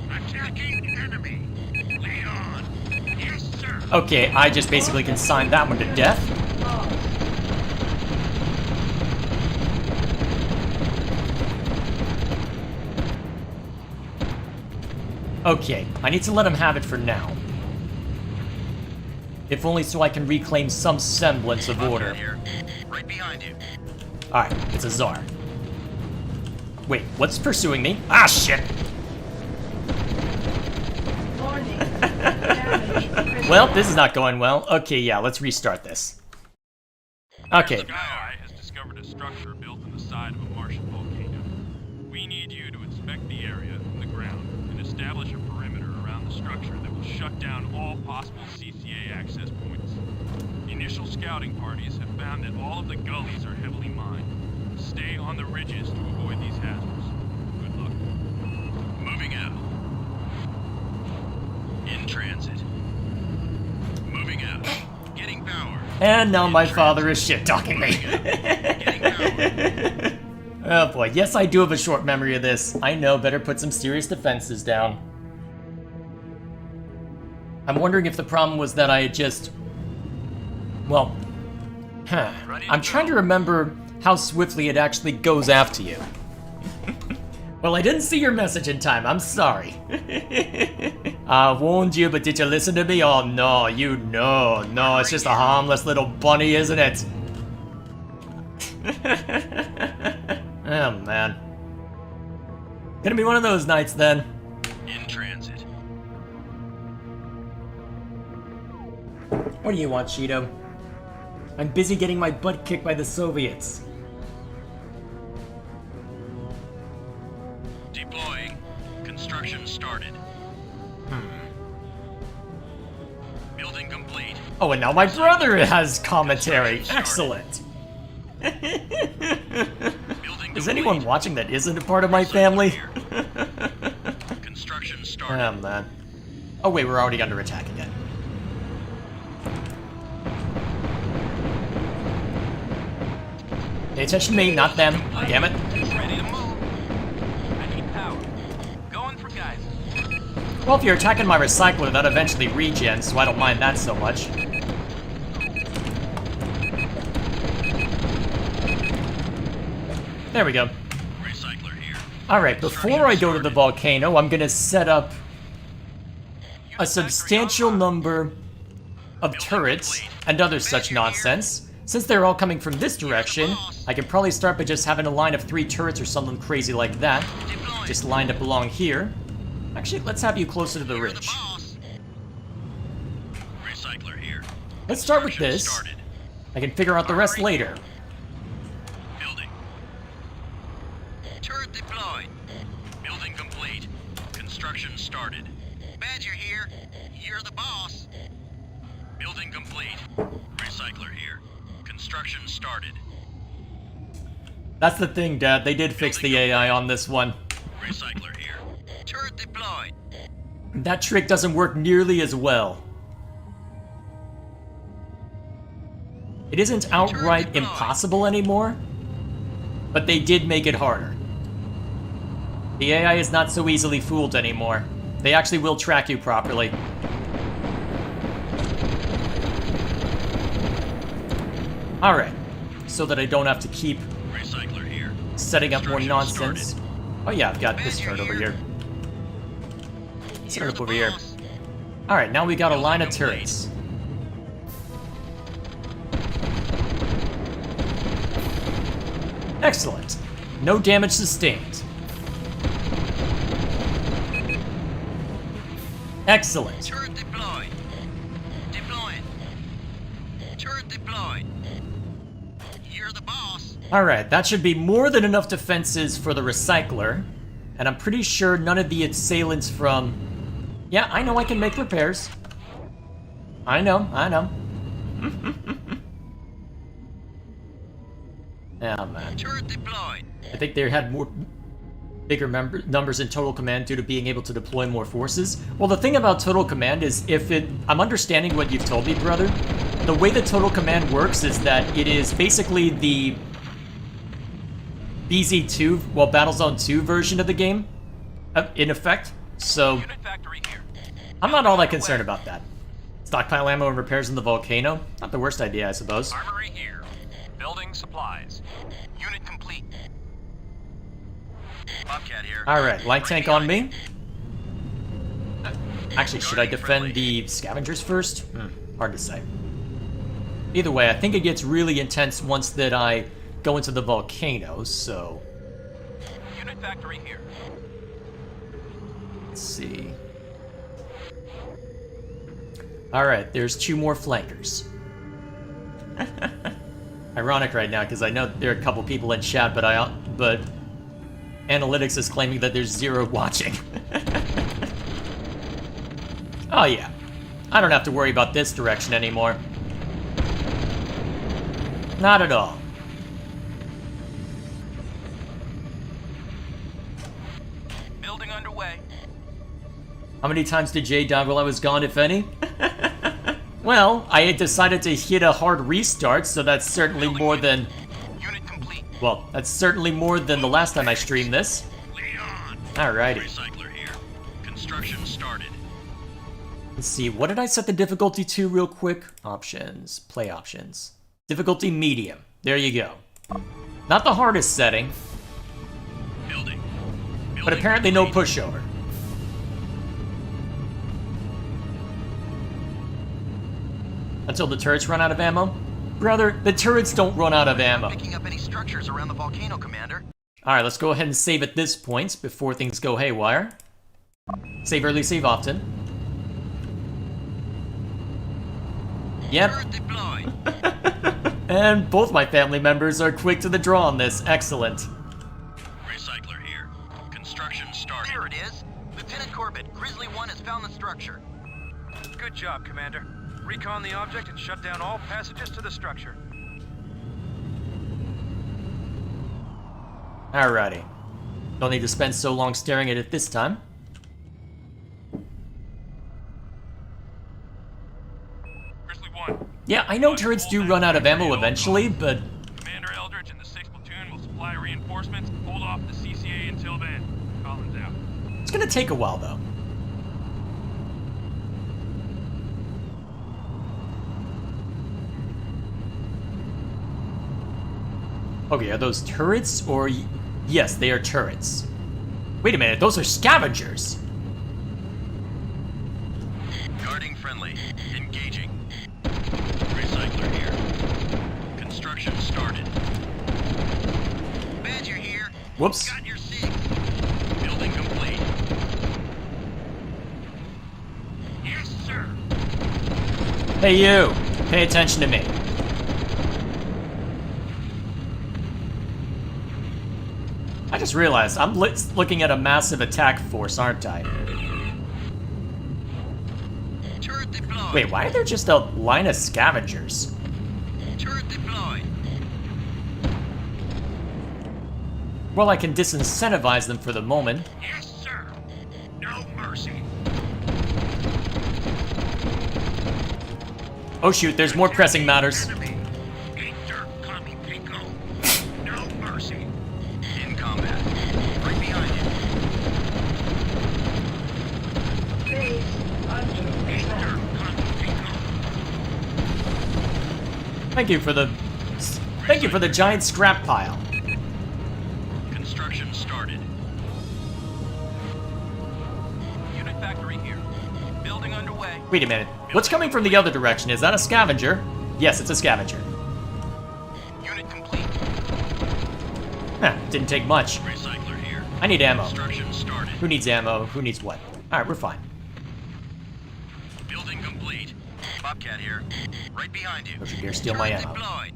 Attacking enemy. Leon! Yes, sir! Okay, I just basically consigned that one to death. Lost. Okay, I need to let him have it for now. If only so I can reclaim some semblance of Bobcat order. here. Right behind you. Alright, it's a Tsar. Wait, what's pursuing me? Ah, shit! Warning. Damage critical. Well, this is not going well. Okay, yeah, let's restart this. Okay, Sky has discovered a structure built on the side of a Martian volcano. We need you to inspect the area from the ground and establish a perimeter around the structure that will shut down all possible CCA access points. Initial scouting parties have found that all of the gullies are heavily mined. Stay on the ridges to avoid these hazards. Good luck. Moving out. In transit. Moving out. Getting power. and now my father is shit-talking me. Getting power. Oh boy, yes I do have a short memory of this. I know, better put some serious defenses down. I'm wondering if the problem was that I had just... Well... I'm trying to remember how swiftly it actually goes after you. Well, I didn't see your message in time, I'm sorry. I warned you, but did you listen to me? Oh no, no, it's just a harmless little bunny, isn't it? Oh man. Gonna be one of those nights then. In transit. What do you want, Cheeto? I'm busy getting my butt kicked by the Soviets. Deploying. Construction started. Building complete. Oh, and now my brother has commentary. Excellent. Building Is anyone complete. watching that isn't a part of my family? Construction started. Oh man. Oh wait, we're already under attack again. Pay attention to me, not them. Damn it. Ready to move. I need power. Going for guys. Well, if you're attacking my recycler, that eventually regens, so I don't mind that so much. There we go. Recycler here. Alright, before I go to the volcano, I'm gonna set up a substantial number of turrets and other such nonsense. Since they're all coming from this direction, I can probably start by just having a line of 3 turrets or something crazy like that. Just lined up along here. Actually, let's have you closer to the ridge. Recycler here. Let's start with this. Started. I can figure out the rest later. Building. Turret deployed. Building complete. Construction started. Badger here. You're the boss. Building complete. Recycler here. Construction started. That's the thing, Dad. They did fix the AI on this one. Recycler here. Turret deployed. That trick doesn't work nearly as well. It isn't outright impossible anymore, but they did make it harder. The AI is not so easily fooled anymore. They actually will track you properly. Alright, so that I don't have to keep Recycler here. setting up more Construction nonsense. started. Oh yeah, I've got this turret over here. This turret over here. Alright, now we got a line of turrets. Excellent. No damage sustained. Excellent. Turret deployed. Deployed. Turret deployed. You're the boss. Alright, that should be more than enough defenses for the recycler. And I'm pretty sure none of the assailants from... Yeah, I know I can make repairs. I know. Oh man. Turret deployed. I think they had bigger numbers in Total Command due to being able to deploy more forces. Well, the thing about Total Command is I'm understanding what you've told me, brother. The way that Total Command works is that it is basically the BZ2, well, Battlezone 2 version of the game, in effect. So, Unit factory here. I'm not all that concerned about that. Stockpile ammo and repairs in the volcano? Not the worst idea, I suppose. Armory here. Building supplies. Unit complete. Bobcat here. Alright, light tank on me. Actually, should I defend the scavengers first? Hard to say. Either way, I think it gets really intense once that I go into the volcano, so... Unit factory here. Let's see. Alright, there's 2 more flankers. Ironic right now, because I know there are a couple people in chat, but analytics is claiming that there's 0 watching. Oh yeah. I don't have to worry about this direction anymore. Not at all. Building underway. How many times did Jay die while I was gone, if any? Well, I had decided to hit a hard restart, so that's certainly more than... Unit complete. Well, that's certainly more than the last time I streamed this. Leon. Alrighty. Recycler here. Construction started. Let's see, what did I set the difficulty to real quick? Options. Play options. Difficulty medium. There you go. Not the hardest setting, Building. but apparently no pushover. Until the turrets run out of ammo? Brother, the turrets don't run out of ammo. Picking up any structures around the volcano, Commander. Alright, let's go ahead and save at this point before things go haywire. Save early, save often. Yep. Turret deployed. And both my family members are quick to the draw on this. Excellent. Recycler here. Construction started. There it is. Lieutenant Corbett, Grizzly 1 has found the structure. Good job, Commander. Recon the object and shut down all passages to the structure. Alrighty. Don't need to spend so long staring at it this time. 1. Yeah, I know turrets do run out of ammo eventually, but Commander Eldridge and the 6th Platoon will supply reinforcements. Hold off the CCA until then. Collins out. it's gonna take a while though. Okay, are those turrets or... Yes, they are turrets. Wait a minute, those are scavengers. Guarding friendly. Engaging. Recycler here. Construction started. Badger here. Whoops. Got your 6. Building complete. Yes, sir. Hey you, pay attention to me. I just realized I'm looking at a massive attack force, aren't I? Turret deployed. Wait, why are there just a line of scavengers? Turret deployed. Well, I can disincentivize them for the moment. Yes, sir. No mercy. Oh shoot, there's more pressing matters. Enemy. Enter coming, Pico. No mercy. In combat. Right behind you. Base under attack. Enter coming, Pico. Thank you for the giant scrap pile. Construction started. Unit factory here. Building underway. Wait a minute, what's coming from the other direction? Is that a scavenger? Yes, it's a scavenger. Unit complete. Huh, didn't take much. Recycler here. I need ammo. Construction started. Who needs ammo? Who needs what? Alright, we're fine. Building complete. Bobcat here. Right behind you. Don't you dare steal my Turret ammo. deployed.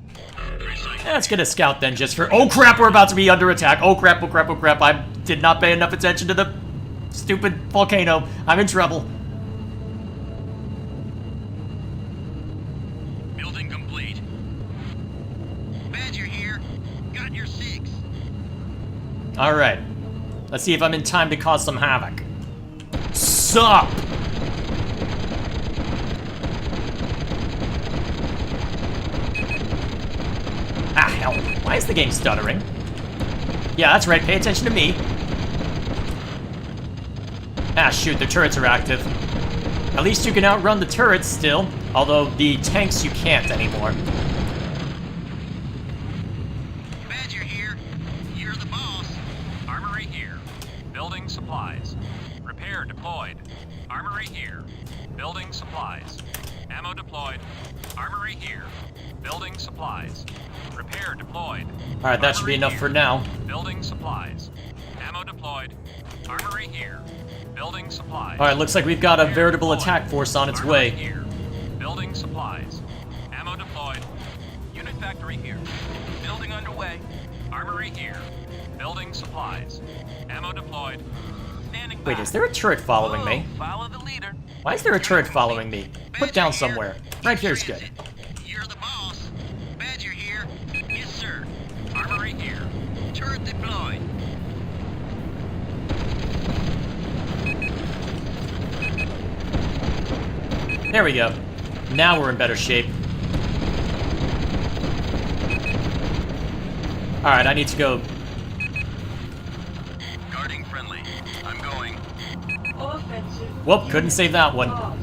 Recycler. Let's get a scout then, just for... Oh crap, we're about to be under attack. Oh crap, oh crap, oh crap. I did not pay enough attention to the stupid volcano. I'm in trouble. Building complete. Badger here. Got your 6. Alright. Let's see if I'm in time to cause some havoc. Sup! Ah, hell. Why is the game stuttering? Yeah, that's right. Pay attention to me. Ah, shoot. The turrets are active. At least you can outrun the turrets still. Although the tanks you can't anymore. Badger here. You're the boss. Armory here. Building supplies. Repair deployed. Armory here. Building supplies. Ammo deployed. Armory here. Building supplies. Repair deployed. Alright, that should be enough for now. Building supplies. Ammo deployed. Armory here. Building supplies. Alright, looks like we've got a Repair veritable deployed. attack force on its Armory way. Here. Building supplies. Ammo deployed. Unit factory here. Building underway. Armory here. Building supplies. Ammo deployed. Standing Wait, by. is there a turret following me? Follow the leader. Why is there a turret following me? Put down somewhere. Right here's good. You're the boss. Badger here. Yes, sir. Armory here. Turret deployed. There we go. Now we're in better shape. Alright, I need to go. Guarding friendly. I'm going. Offensive. Whoop, couldn't save that one. Lost.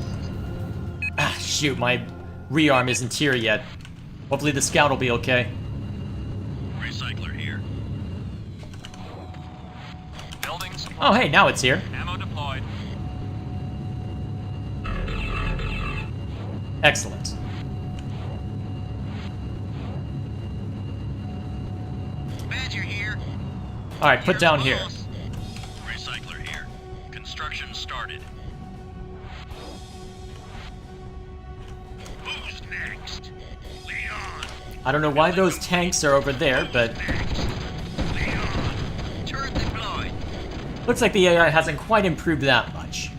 Ah, shoot, my rearm isn't here yet. Hopefully the scout will be okay. Recycler here. Building supplies. Oh, hey, now it's here. Ammo deployed. Excellent. Badger here. Alright, put You're down the here. boss. Recycler here. Construction started. Who's next? Leon. I don't know why those tanks are over there, but Next. Leon. Turret deployed. looks like the AI hasn't quite improved that much.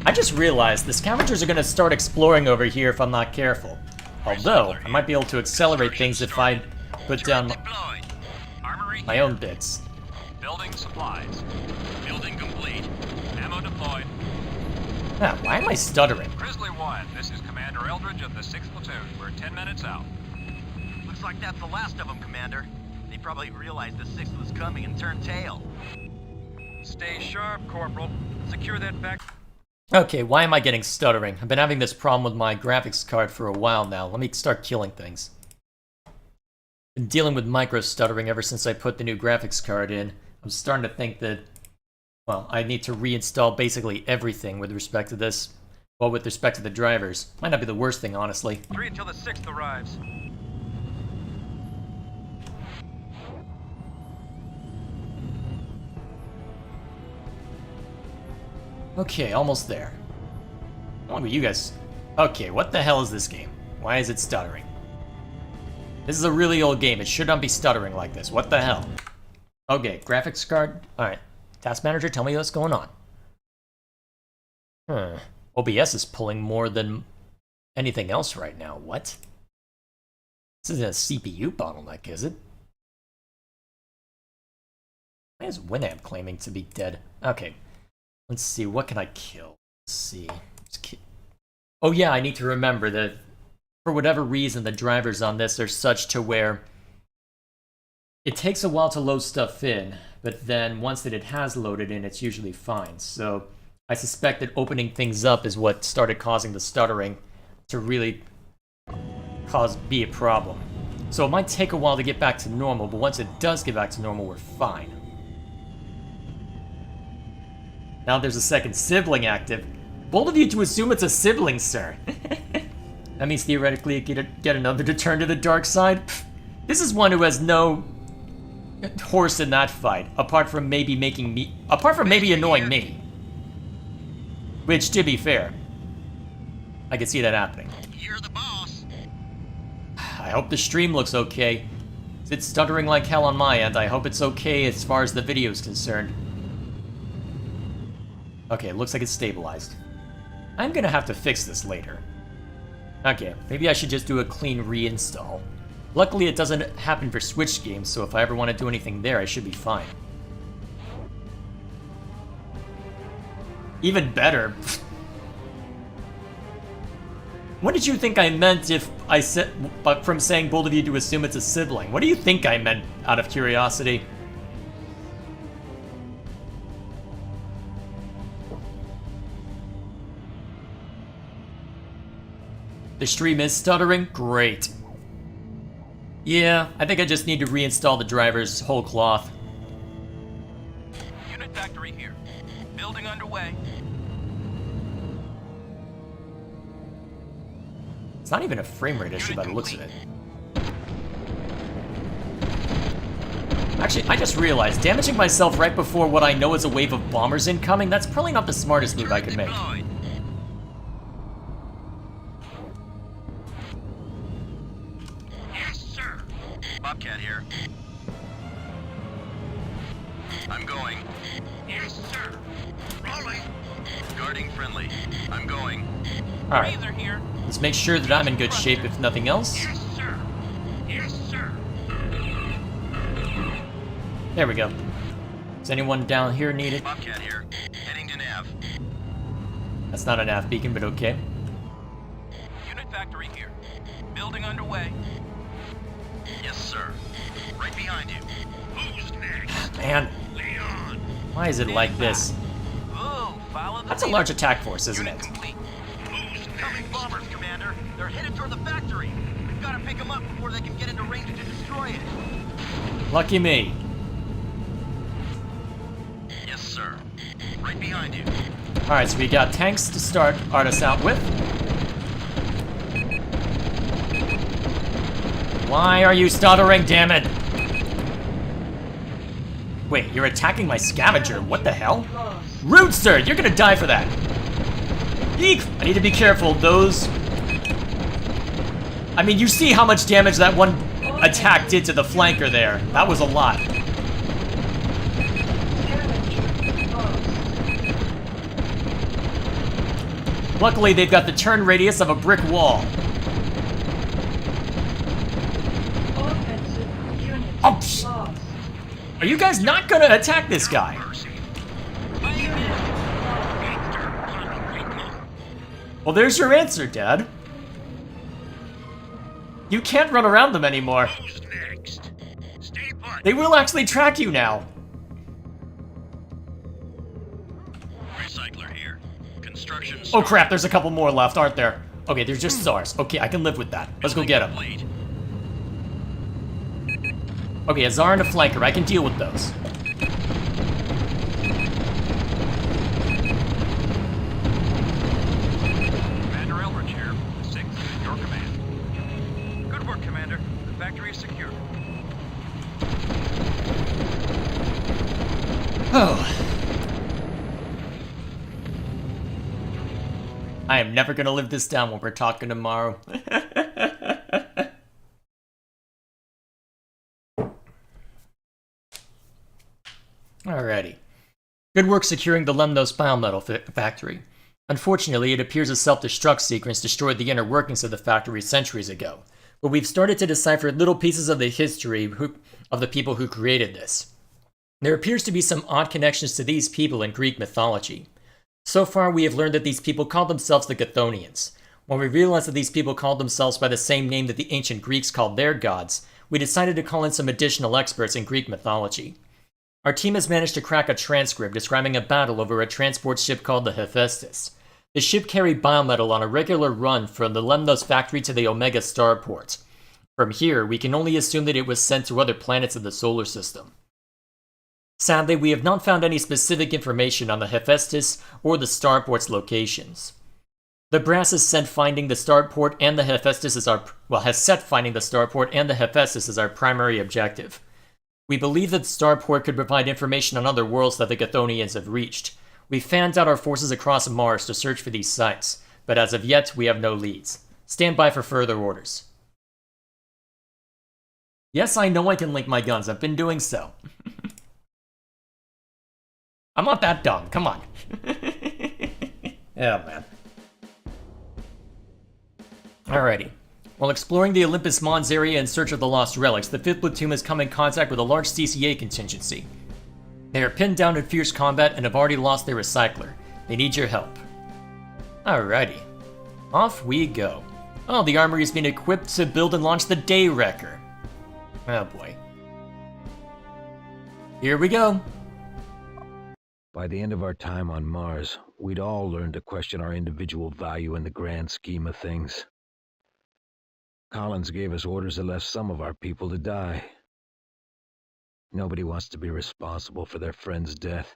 I just realized the scavengers are going to start exploring over here if I'm not careful. Although, I might be able to accelerate things if I put down Turret deployed. Armory my here. own bits. Building supplies. Building complete. Ammo deployed. Ah, why am I stuttering? Grizzly 1, this is Commander Eldridge of the 6th Platoon. We're 10 minutes out. Looks like that's the last of them, Commander. They probably realized the 6th was coming and turned tail. Stay sharp, Corporal. Secure that back. Okay, why am I getting stuttering? I've been having this problem with my graphics card for a while now. Let me start killing things. Been dealing with micro stuttering ever since I put the new graphics card in. I'm starting to think that, well, I need to reinstall basically everything with respect to this. Well, with respect to the drivers. Might not be the worst thing, honestly. 3 until the 6th arrives. Okay, almost there. How long are you guys? Okay, what the hell is this game? Why is it stuttering? This is a really old game. It should not be stuttering like this. What the hell? Okay, graphics card. Alright. Task manager, tell me what's going on. OBS is pulling more than anything else right now. What? This isn't a CPU bottleneck, is it? Why is Winamp claiming to be dead? Okay. Let's see, what can I kill? Let's see. Oh yeah, I need to remember that for whatever reason, the drivers on this are such to where it takes a while to load stuff in, but then once that it has loaded in, it's usually fine. So I suspect that opening things up is what started causing the stuttering to really be a problem. So it might take a while to get back to normal, but once it does get back to normal, we're fine. Now there's a second sibling active. Bold of you to assume it's a sibling, sir. That means theoretically it get another to turn to the dark side. Pfft. This is one who has no horse in that fight, apart from maybe annoying me. Which, to be fair, I can see that happening. You're the boss. I hope the stream looks okay. It's stuttering like hell on my end. I hope it's okay as far as the video is concerned. Okay, it looks like it's stabilized. I'm gonna have to fix this later. Okay, maybe I should just do a clean reinstall. Luckily, it doesn't happen for Switch games, so if I ever want to do anything there, I should be fine. Even better. What did you think I meant if I said, but from saying bold of you to assume it's a sibling? What do you think I meant, out of curiosity? The stream is stuttering? Great. Yeah, I think I just need to reinstall the drivers whole cloth. Unit factory here. Building underway. It's not even a frame rate issue by the looks of it. Actually, I just realized, damaging myself right before what I know is a wave of bombers incoming, that's probably not the smartest move I could make. Bobcat here. I'm going. Yes, sir. Rolling. Guarding friendly. I'm going. Alright. Razor here. Let's make sure that I'm in good shape, if nothing else. Yes, sir. Yes, sir. There we go. Is anyone down here needed? Bobcat here. Heading to nav. That's not a nav beacon, but okay. Unit factory here. Building underway. Yes, sir. Right behind you. Who's next? Man, Leon. why is it like this? Ooh, follow the That's a leader. large attack force, isn't Unit it? complete. Who's coming bombers, Commander? They're headed toward the factory. We've got to pick them up before they can get into range to destroy it. Lucky me. Yes, sir. Right behind you. Alright, so we got tanks to start us out with. Why are you stuttering, damn it? Wait, you're attacking my scavenger. What the hell? Rude, sir! You're gonna die for that! Eek! I need to be careful. Those... I mean, you see how much damage that one attack did to the flanker there. That was a lot. Luckily, they've got the turn radius of a brick wall. Oh, psh. Are you guys not gonna attack this guy? Well, there's your answer, Dad. You can't run around them anymore. Who's next? Stay put. They will actually track you now. Recycler here. Construction. Oh crap, there's a couple more left, aren't there? Okay, there's just SARS. Okay, I can live with that. Let's go get them. Okay, a Tsar and a flanker. I can deal with those. Commander Eldridge here. 6th, your command. Good work, Commander. The factory is secure. Oh. I am never gonna live this down when we're talking tomorrow. Alrighty. Good work securing the Lemnos biometal factory. Unfortunately, it appears a self-destruct sequence destroyed the inner workings of the factory centuries ago, but we've started to decipher little pieces of the history of the people who created this. There appears to be some odd connections to these people in Greek mythology. So far, we have learned that these people called themselves the Chthonians. When we realized that these people called themselves by the same name that the ancient Greeks called their gods, we decided to call in some additional experts in Greek mythology. Our team has managed to crack a transcript describing a battle over a transport ship called the Hephaestus. The ship carried biometal on a regular run from the Lemnos factory to the Omega starport. From here, we can only assume that it was sent to other planets of the solar system. Sadly, we have not found any specific information on the Hephaestus or the starport's locations. The brass has sent finding the starport and the Hephaestus as has set finding the starport and the Hephaestus as our primary objective. We believe that the starport could provide information on other worlds that the Chthonians have reached. We fanned out our forces across Mars to search for these sites, but as of yet, we have no leads. Stand by for further orders. Yes, I know I can link my guns. I've been doing so. I'm not that dumb. Come on. Yeah, man. Alrighty. While exploring the Olympus Mons area in search of the lost relics, the 5th Platoon has come in contact with a large CCA contingency. They are pinned down in fierce combat and have already lost their recycler. They need your help. Alrighty. Off we go. Oh, the armory has been equipped to build and launch the Day Wrecker. Oh boy. Here we go. By the end of our time on Mars, we'd all learned to question our individual value in the grand scheme of things. Collins gave us orders that left some of our people to die. Nobody wants to be responsible for their friend's death,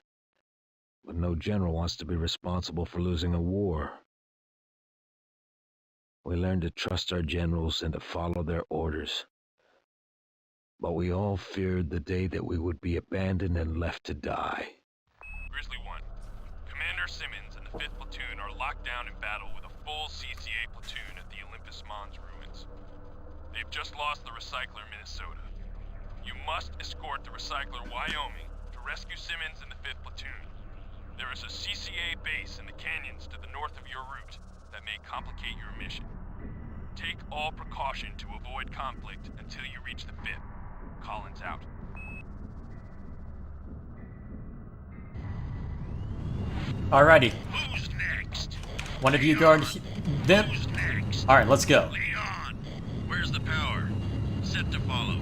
but no general wants to be responsible for losing a war. We learned to trust our generals and to follow their orders. But we all feared the day that we would be abandoned and left to die. Grizzly 1. Commander Simmons and the 5th Platoon are locked down in battle with a full CCA platoon at the Olympus Mons ruins. They've just lost the recycler Minnesota. You must escort the recycler Wyoming to rescue Simmons and the 5th Platoon. There is a CCA base in the canyons to the north of your route that may complicate your mission. Take all precaution to avoid conflict until you reach the 5th. Collins out. Alrighty. Who's next? One of you guard them. Who's next? Alright, let's go. Lead on. Where's the power? Set to follow.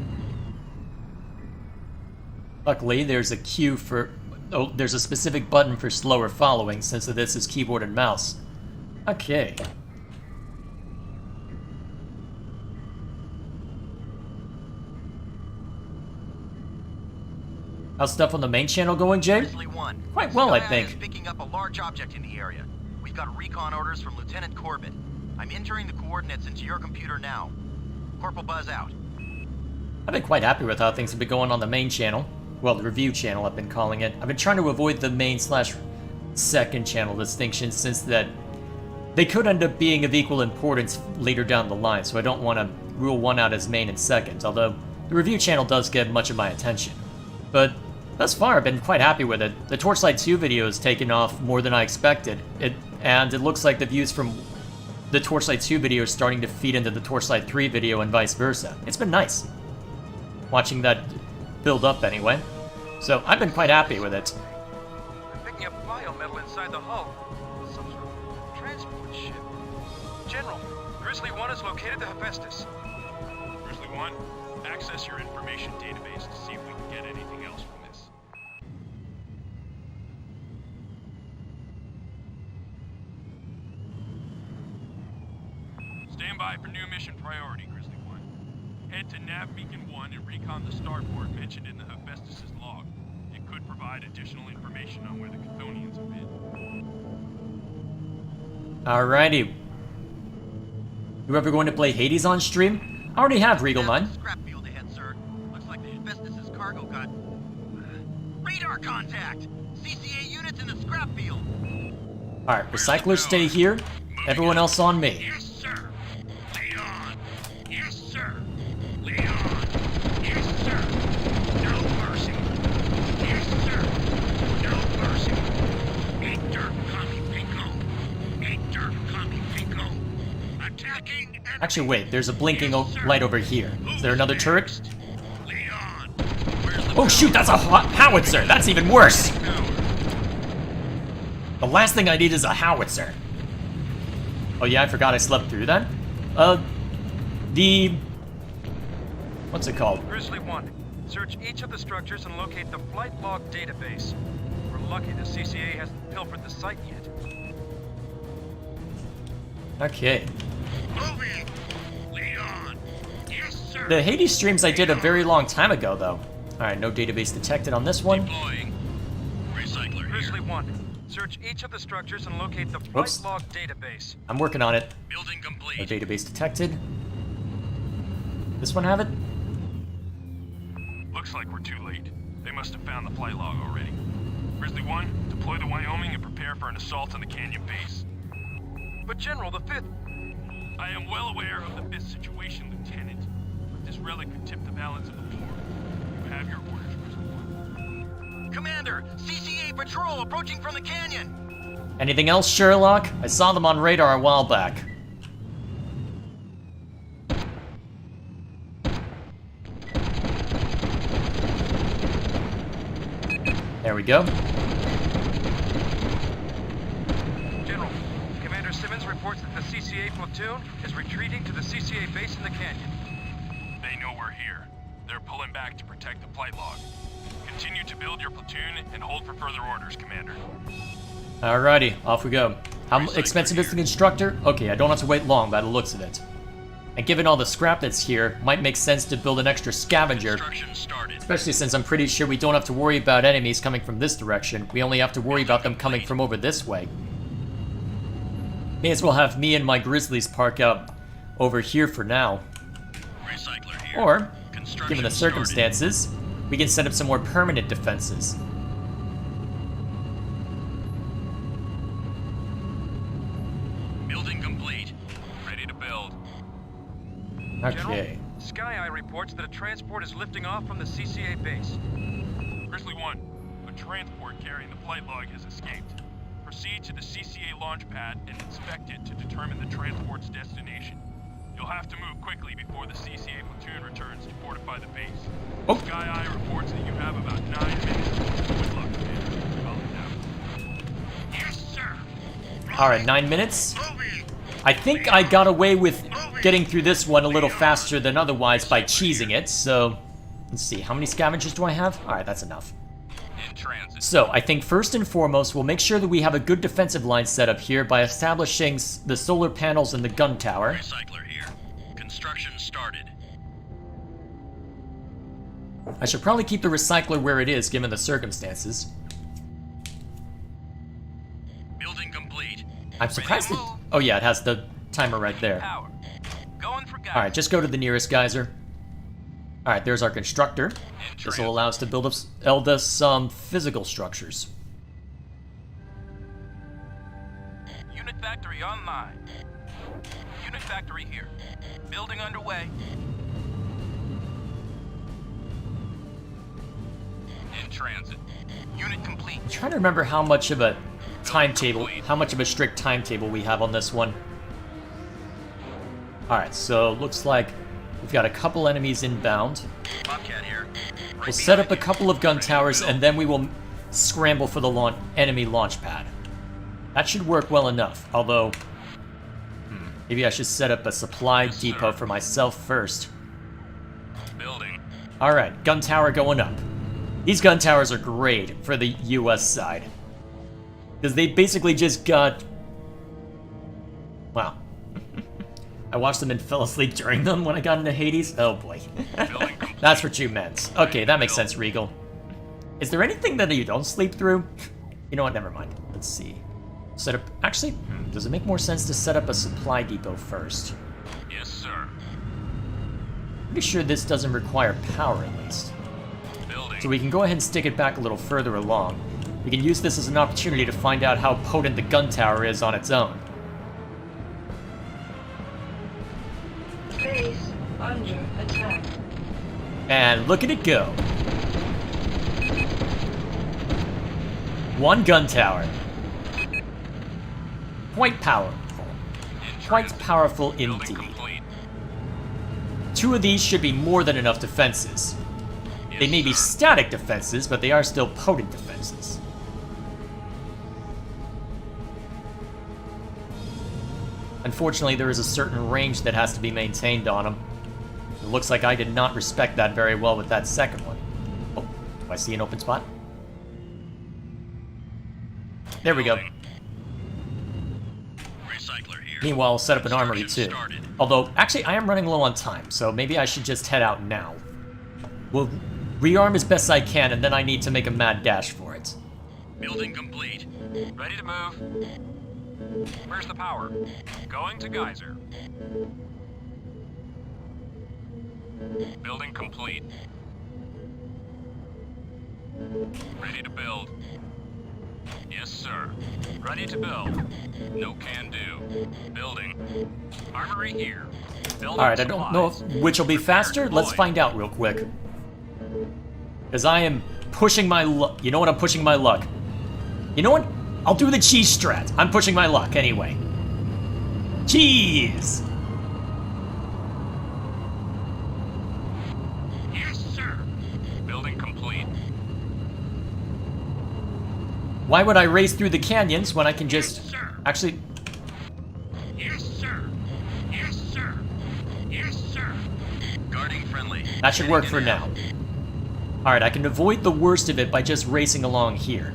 Luckily, there's a cue for... Oh, there's a specific button for slower following, since this is keyboard and mouse. Okay. How's stuff on the main channel going, Jay? Grizzly 1. Quite well, I Skyeye think. is picking up a large object in the area. We've got recon orders from Lieutenant Corbett. I'm entering the coordinates into your computer now. Corporal Buzz out. I've been quite happy with how things have been going on the main channel. Well, the review channel, I've been calling it. I've been trying to avoid the main/second channel distinction, since that they could end up being of equal importance later down the line, so I don't want to rule one out as main and second, although the review channel does get much of my attention. But thus far, I've been quite happy with it. The Torchlight 2 video has taken off more than I expected, and it looks like the views from the Torchlight 2 video are starting to feed into the Torchlight 3 video and vice versa. It's been nice watching that build up anyway. So I've been quite happy with it. I'm picking up biometal inside the hull. Some sort of transport ship. General, Grizzly 1 has located the Hephaestus. Grizzly 1, access your information database to see if we can get anything else from this. Stand by for new mission priority, Grizzly 1. Head to Nav Beacon 1 and recon the starport mentioned in the Hephaestus' log. It could provide additional information on where the Chthonians have been. Alrighty. You ever going to play Hades on stream? I already have Regal Mine. Scrap field ahead, sir. Looks like the Hephaestus' cargo got... radar contact! CCA units in the scrap field! Alright, recyclers stay here. Everyone else on me. Yes, sir. Leon. Yes, sir. Leon. Yes, sir. No mercy. Yes, sir. No mercy. Eat dirt, commie pinko. Eat dirt, commie pinko. Attacking enemy. Actually, wait, there's a blinking light over here. Is there another turret? Leon. Oh shoot, that's a howitzer! That's even worse! The last thing I need is a howitzer. Oh yeah, I forgot I slept through that. What's it called? Grizzly 1, search each of the structures and locate the flight log database. We're lucky the CCA hasn't pilfered the site yet. Okay. Moving. Leon. Yes, sir. The Hades streams I did a very long time ago, though. Alright, no database detected on this one. Deploying. Recycler Grizzly here. 1, search each of the structures and locate the flight Oops. log database. I'm working on it. Building No complete. database detected. This one have it? Looks like we're too late. They must have found the flight log already. Grizzly 1, deploy the Wyoming and prepare for an assault on the canyon base. But General, the 5th... I am well aware of the 5th situation, Lieutenant. But this relic could tip the balance of the war. You have your orders, Grizzly 1. Commander, CCA patrol approaching from the canyon! Anything else, Sherlock? I saw them on radar a while back. There we go. General, Commander Simmons reports that the CCA platoon is retreating to the CCA base in the canyon. They know we're here. They're pulling back to protect the flight log. Continue to build your platoon and hold for further orders, Commander. Alrighty, off we go. How expensive is the constructor? Okay, I don't have to wait long by the looks of it. And given all the scrap that's here, might make sense to build an extra scavenger. Construction started. Especially since I'm pretty sure we don't have to worry about enemies coming from this direction. We only have to worry about them coming from over this way. May as well have me and my grizzlies park out over here for now. Recycler here. Or, Construction given the started. circumstances, we can set up some more permanent defenses. Building complete. Ready to build. Okay. Sky Eye reports that a transport is lifting off from the CCA base. Grizzly 1, a transport carrying the flight log has escaped. Proceed to the CCA launch pad and inspect it to determine the transport's destination. You'll have to move quickly before the CCA platoon returns to fortify the base. Oh. Sky Eye reports that you have about 9 minutes. Good luck, Commander. Call it now. Yes, sir. Alright, 9 minutes. Moving. I think I got away with getting through this one a little faster than otherwise by cheesing it, so... Let's see, how many scavengers do I have? Alright, that's enough. In transit. So, I think first and foremost, we'll make sure that we have a good defensive line set up here by establishing the solar panels and the gun tower. Recycler here. Construction started. I should probably keep the recycler where it is, given the circumstances. Building complete. I'm surprised it... Oh yeah, it has the timer right there. Power. Going for guys. Alright, just go to the nearest geyser. Alright, there's our constructor. In This will allow us to build us some physical structures. Unit factory online. Unit factory here. Building underway. In transit. Unit complete. I'm trying to remember how much of a timetable, how much of a strict timetable we have on this one. Alright, so looks like we've got a couple enemies inbound. Bobcat here. We'll set up a couple of gun towers and then we will scramble for the enemy launch pad. That should work well enough, although... Maybe I should set up a supply depot for myself first. Building. Alright, gun tower going up. These gun towers are great for the US side. Because they basically just got... Wow. I watched them and fell asleep during them when I got into Hades. Oh boy. That's what you meant. Okay, that makes sense, Regal. Is there anything that you don't sleep through? You know what, never mind. Let's see. Set up... Actually, does it make more sense to set up a supply depot first? Yes, sir. Pretty sure this doesn't require power, at least. Building. So we can go ahead and stick it back a little further along. We can use this as an opportunity to find out how potent the gun tower is on its own. Base under attack. And look at it go. One gun tower. Quite powerful. Quite powerful indeed. Complete. 2 of these should be more than enough defenses. They may be static defenses, but they are still potent defenses. Unfortunately, there is a certain range that has to be maintained on them. It looks like I did not respect that very well with that second one. Oh, do I see an open spot? There we go. Recycler here. Meanwhile, I'll set up an armory too. Although, actually, I am running low on time, so maybe I should just head out now. We'll rearm as best I can, and then I need to make a mad dash for it. Building complete. Ready to move. Where's the power? Going to geyser. Building complete. Ready to build. Yes, sir. Ready to build. No can do. Building. Armory here. Building Alright, I don't know which will be faster. Let's find out real quick. Because I am pushing my luck. You know what? I'm pushing my luck. You know what? I'll do the cheese strat. I'm pushing my luck anyway. Cheese! Yes, sir. Building complete. Why would I race through the canyons when I can just... Yes, sir. Actually, Yes, sir. Yes, sir. Yes, sir. Guarding friendly. that should work for now. Alright, I can avoid the worst of it by just racing along here.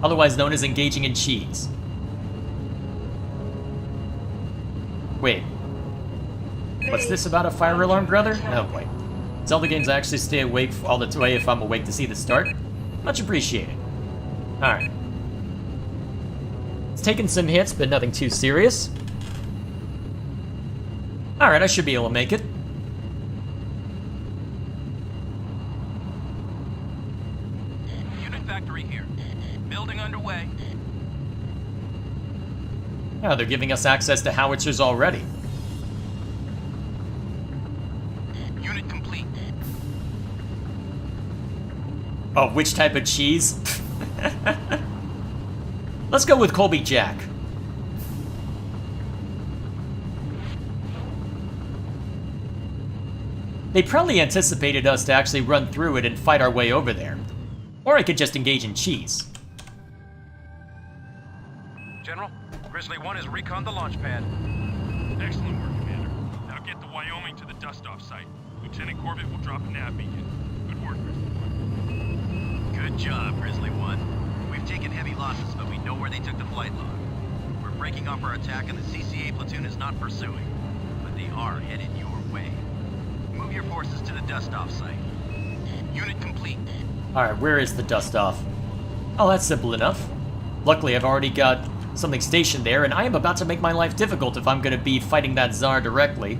Otherwise known as engaging in cheese. Wait. What's this about a fire alarm, brother? Oh boy. Zelda games actually stay awake all the way if I'm awake to see the start. Much appreciated. Alright. It's taken some hits, but nothing too serious. Alright, I should be able to make it. Unit factory here. Building underway. Oh, they're giving us access to howitzers already. Unit complete. Oh, which type of cheese? Let's go with Colby Jack. They probably anticipated us to actually run through it and fight our way over there. Or I could just engage in cheese. General, Grizzly 1 has reconned the launch pad. Excellent work, Commander. Now get the Wyoming to the dust-off site. Lieutenant Corbett will drop a nav beacon. Good work, Grizzly 1. Good job, Grizzly 1. We've taken heavy losses, but we know where they took the flight log. We're breaking off our attack, and the CCA platoon is not pursuing. But they are headed your way. Move your forces to the dust-off site. Unit complete. Alright, where is the dust off? Oh, that's simple enough. Luckily, I've already got something stationed there, and I am about to make my life difficult if I'm going to be fighting that Tsar directly.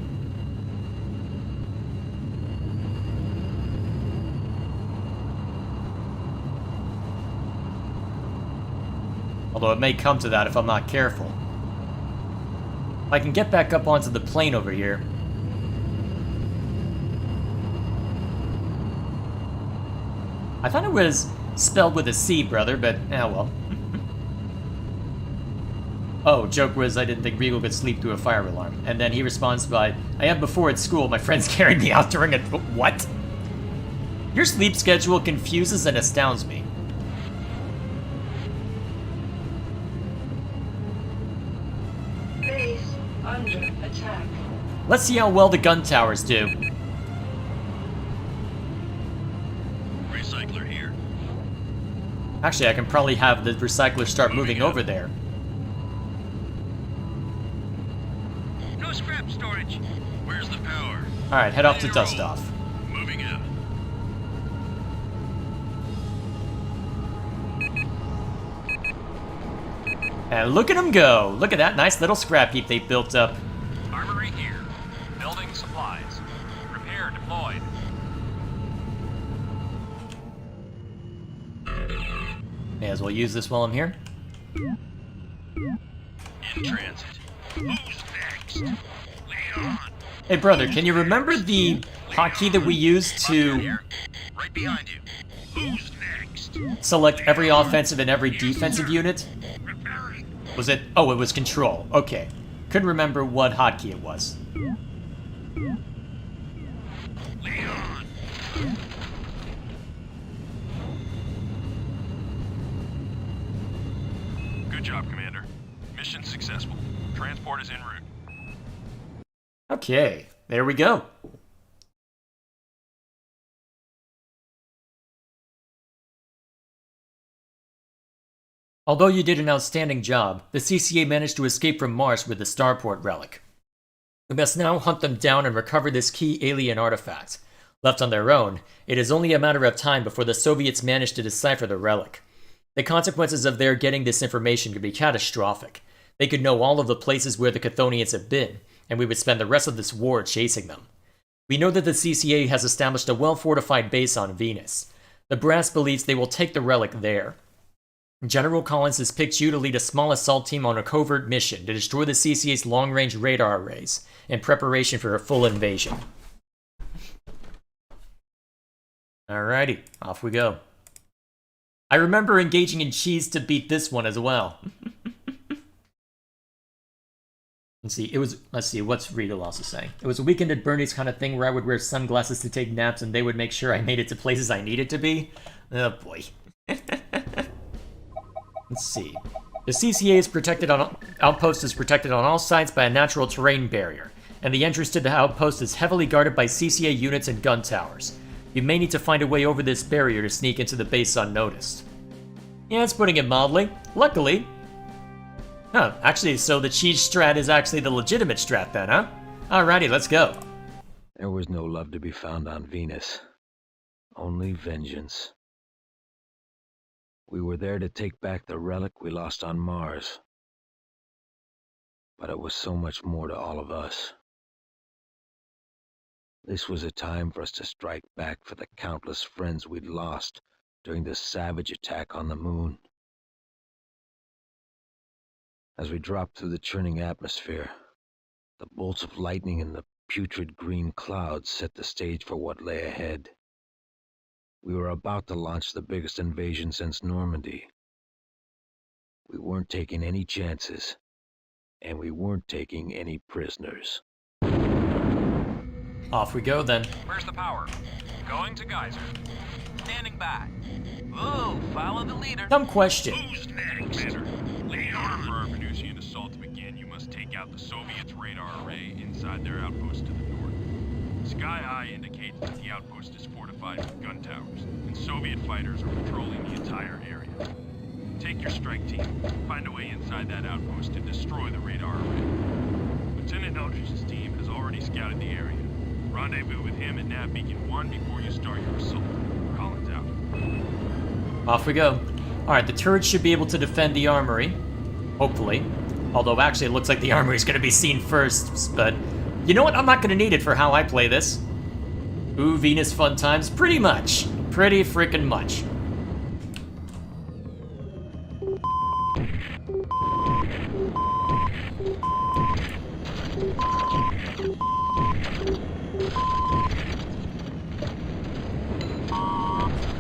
Although it may come to that if I'm not careful. I can get back up onto the plane over here. I thought it was spelled with a C, brother, but well. Oh, joke was I didn't think Regal could sleep through a fire alarm. And then he responds by, I have before at school, my friends carried me out during a... What? Your sleep schedule confuses and astounds me. Under attack. Let's see how well the gun towers do. Recycler here. Actually, I can probably have the recycler start moving over there. No scrap storage. Where's the power? Alright, head off to dust off. Moving out. And look at them go! Look at that nice little scrap heap they built up. Armory here. Building supplies. Repair deployed. May as well use this while I'm here. In transit. Who's next? Leon. Hey brother, can you remember the hotkey that we used to Here. Right behind you. Who's next? select every offensive and every defensive unit? Repairing. Was it? Oh, it was control. Okay. Couldn't remember what hotkey it was. Leon. Good job, Commander. Mission successful. Transport is en route. Okay, there we go. Although you did an outstanding job, the CCA managed to escape from Mars with the Starport relic. We must now hunt them down and recover this key alien artifact. Left on their own, it is only a matter of time before the Soviets manage to decipher the relic. The consequences of their getting this information could be catastrophic. They could know all of the places where the Chthonians have been, and we would spend the rest of this war chasing them. We know that the CCA has established a well-fortified base on Venus. The brass believes they will take the relic there. General Collins has picked you to lead a small assault team on a covert mission to destroy the CCA's long-range radar arrays in preparation for a full invasion. Alrighty, off we go. I remember engaging in cheese to beat this one as well. Let's see, what's Riedel also saying? It was a weekend at Bernie's kind of thing where I would wear sunglasses to take naps and they would make sure I made it to places I needed to be. Oh boy. Let's see. The CCA's outpost is protected on all sides by a natural terrain barrier, and the entrance to the outpost is heavily guarded by CCA units and gun towers. You may need to find a way over this barrier to sneak into the base unnoticed. Yeah, it's putting it mildly. Luckily. Huh, actually, so the cheese strat is actually the legitimate strat then, huh? Alrighty, let's go. There was no love to be found on Venus. Only vengeance. We were there to take back the relic we lost on Mars. But it was so much more to all of us. This was a time for us to strike back for the countless friends we'd lost during the savage attack on the moon. As we dropped through the churning atmosphere, the bolts of lightning and the putrid green clouds set the stage for what lay ahead. We were about to launch the biggest invasion since Normandy. We weren't taking any chances, and we weren't taking any prisoners. Off we go then. Where's the power? Going to geyser. Standing by. Whoa, follow the leader. Dumb question. Who's next? Commander, in order for our Venusian assault to begin, you must take out the Soviets' radar array inside their outpost to the north. Sky Eye indicates that the outpost is fortified with gun towers, and Soviet fighters are patrolling the entire area. Take your strike team, find a way inside that outpost and destroy the radar array. Lieutenant Eldridge's team has already scouted the area. Rendezvous with him at Nav Beacon 1 before you start your assault. Collins out. Off we go. Alright, the turrets should be able to defend the armory. Hopefully. Although actually it looks like the armory is going to be seen first, but you know what? I'm not going to need it for how I play this. Ooh, Venus fun times? Pretty much. Pretty freaking much.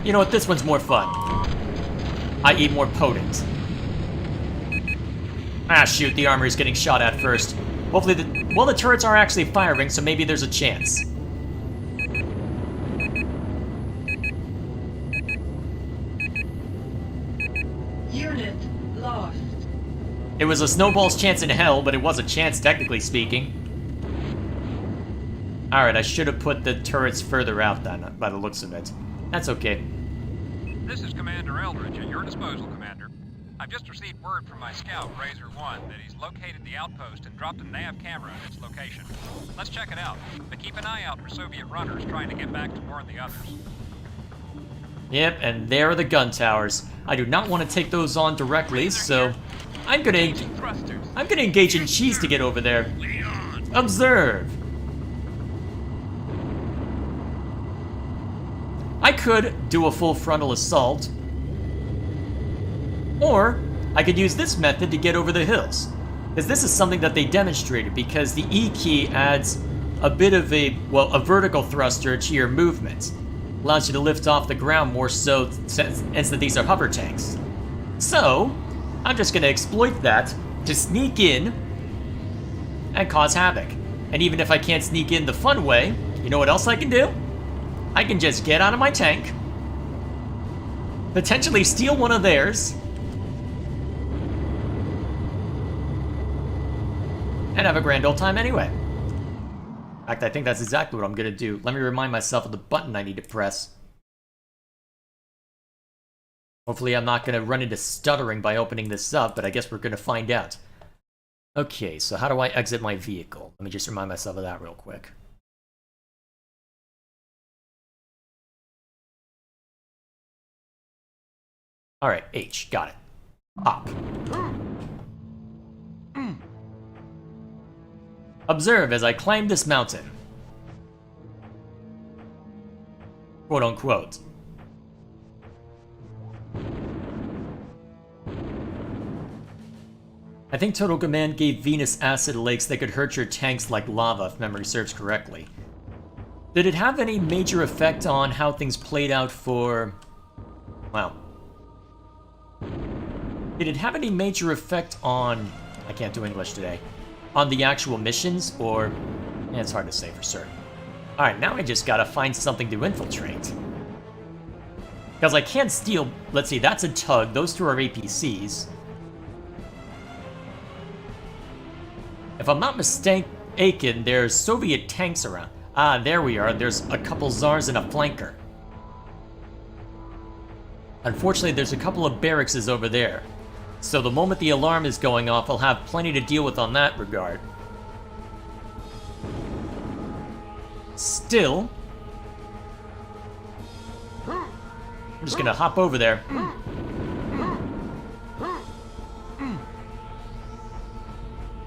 You know what? This one's more fun. I.e. more potent. Ah, shoot. The armory's getting shot at first. Hopefully the turrets are actually firing, so maybe there's a chance. Unit lost. It was a snowball's chance in hell, but it was a chance, technically speaking. Alright, I should have put the turrets further out then, by the looks of it. That's okay. This is Commander Eldridge at your disposal, Commander. I've just received word from my scout, Razor 1, that he's located the outpost and dropped a nav camera at its location. Let's check it out, but keep an eye out for Soviet runners trying to get back to warn the others. Yep, and there are the gun towers. I do not want to take those on directly, so I'm gonna engage in cheese to get over there. Observe. I could do a full frontal assault, or I could use this method to get over the hills. Because this is something that they demonstrated, because the E key adds a bit of a vertical thruster to your movement. Allows you to lift off the ground more so since these are hover tanks. So, I'm just going to exploit that to sneak in and cause havoc. And even if I can't sneak in the fun way, you know what else I can do? I can just get out of my tank, potentially steal one of theirs, and have a grand old time anyway. In fact, I think that's exactly what I'm gonna do. Let me remind myself of the button I need to press. Hopefully I'm not gonna run into stuttering by opening this up, but I guess we're gonna find out. Okay, so how do I exit my vehicle? Let me just remind myself of that real quick. Alright, H, got it. Hop. Observe as I climb this mountain. Quote unquote. I think Total Command gave Venus acid lakes that could hurt your tanks like lava, if memory serves correctly. Did it have any major effect on how things played out for... Wow. Did it have any major effect on... I can't do English today. On the actual missions, or... Yeah, it's hard to say for certain. Alright, now I just gotta find something to infiltrate. Because I can't steal... Let's see, that's a tug. Those two are APCs. If I'm not mistaken, there's Soviet tanks around. Ah, there we are. There's a couple Tsars and a flanker. Unfortunately, there's a couple of barracks over there. So the moment the alarm is going off, I'll have plenty to deal with on that regard. Still, I'm just gonna hop over there.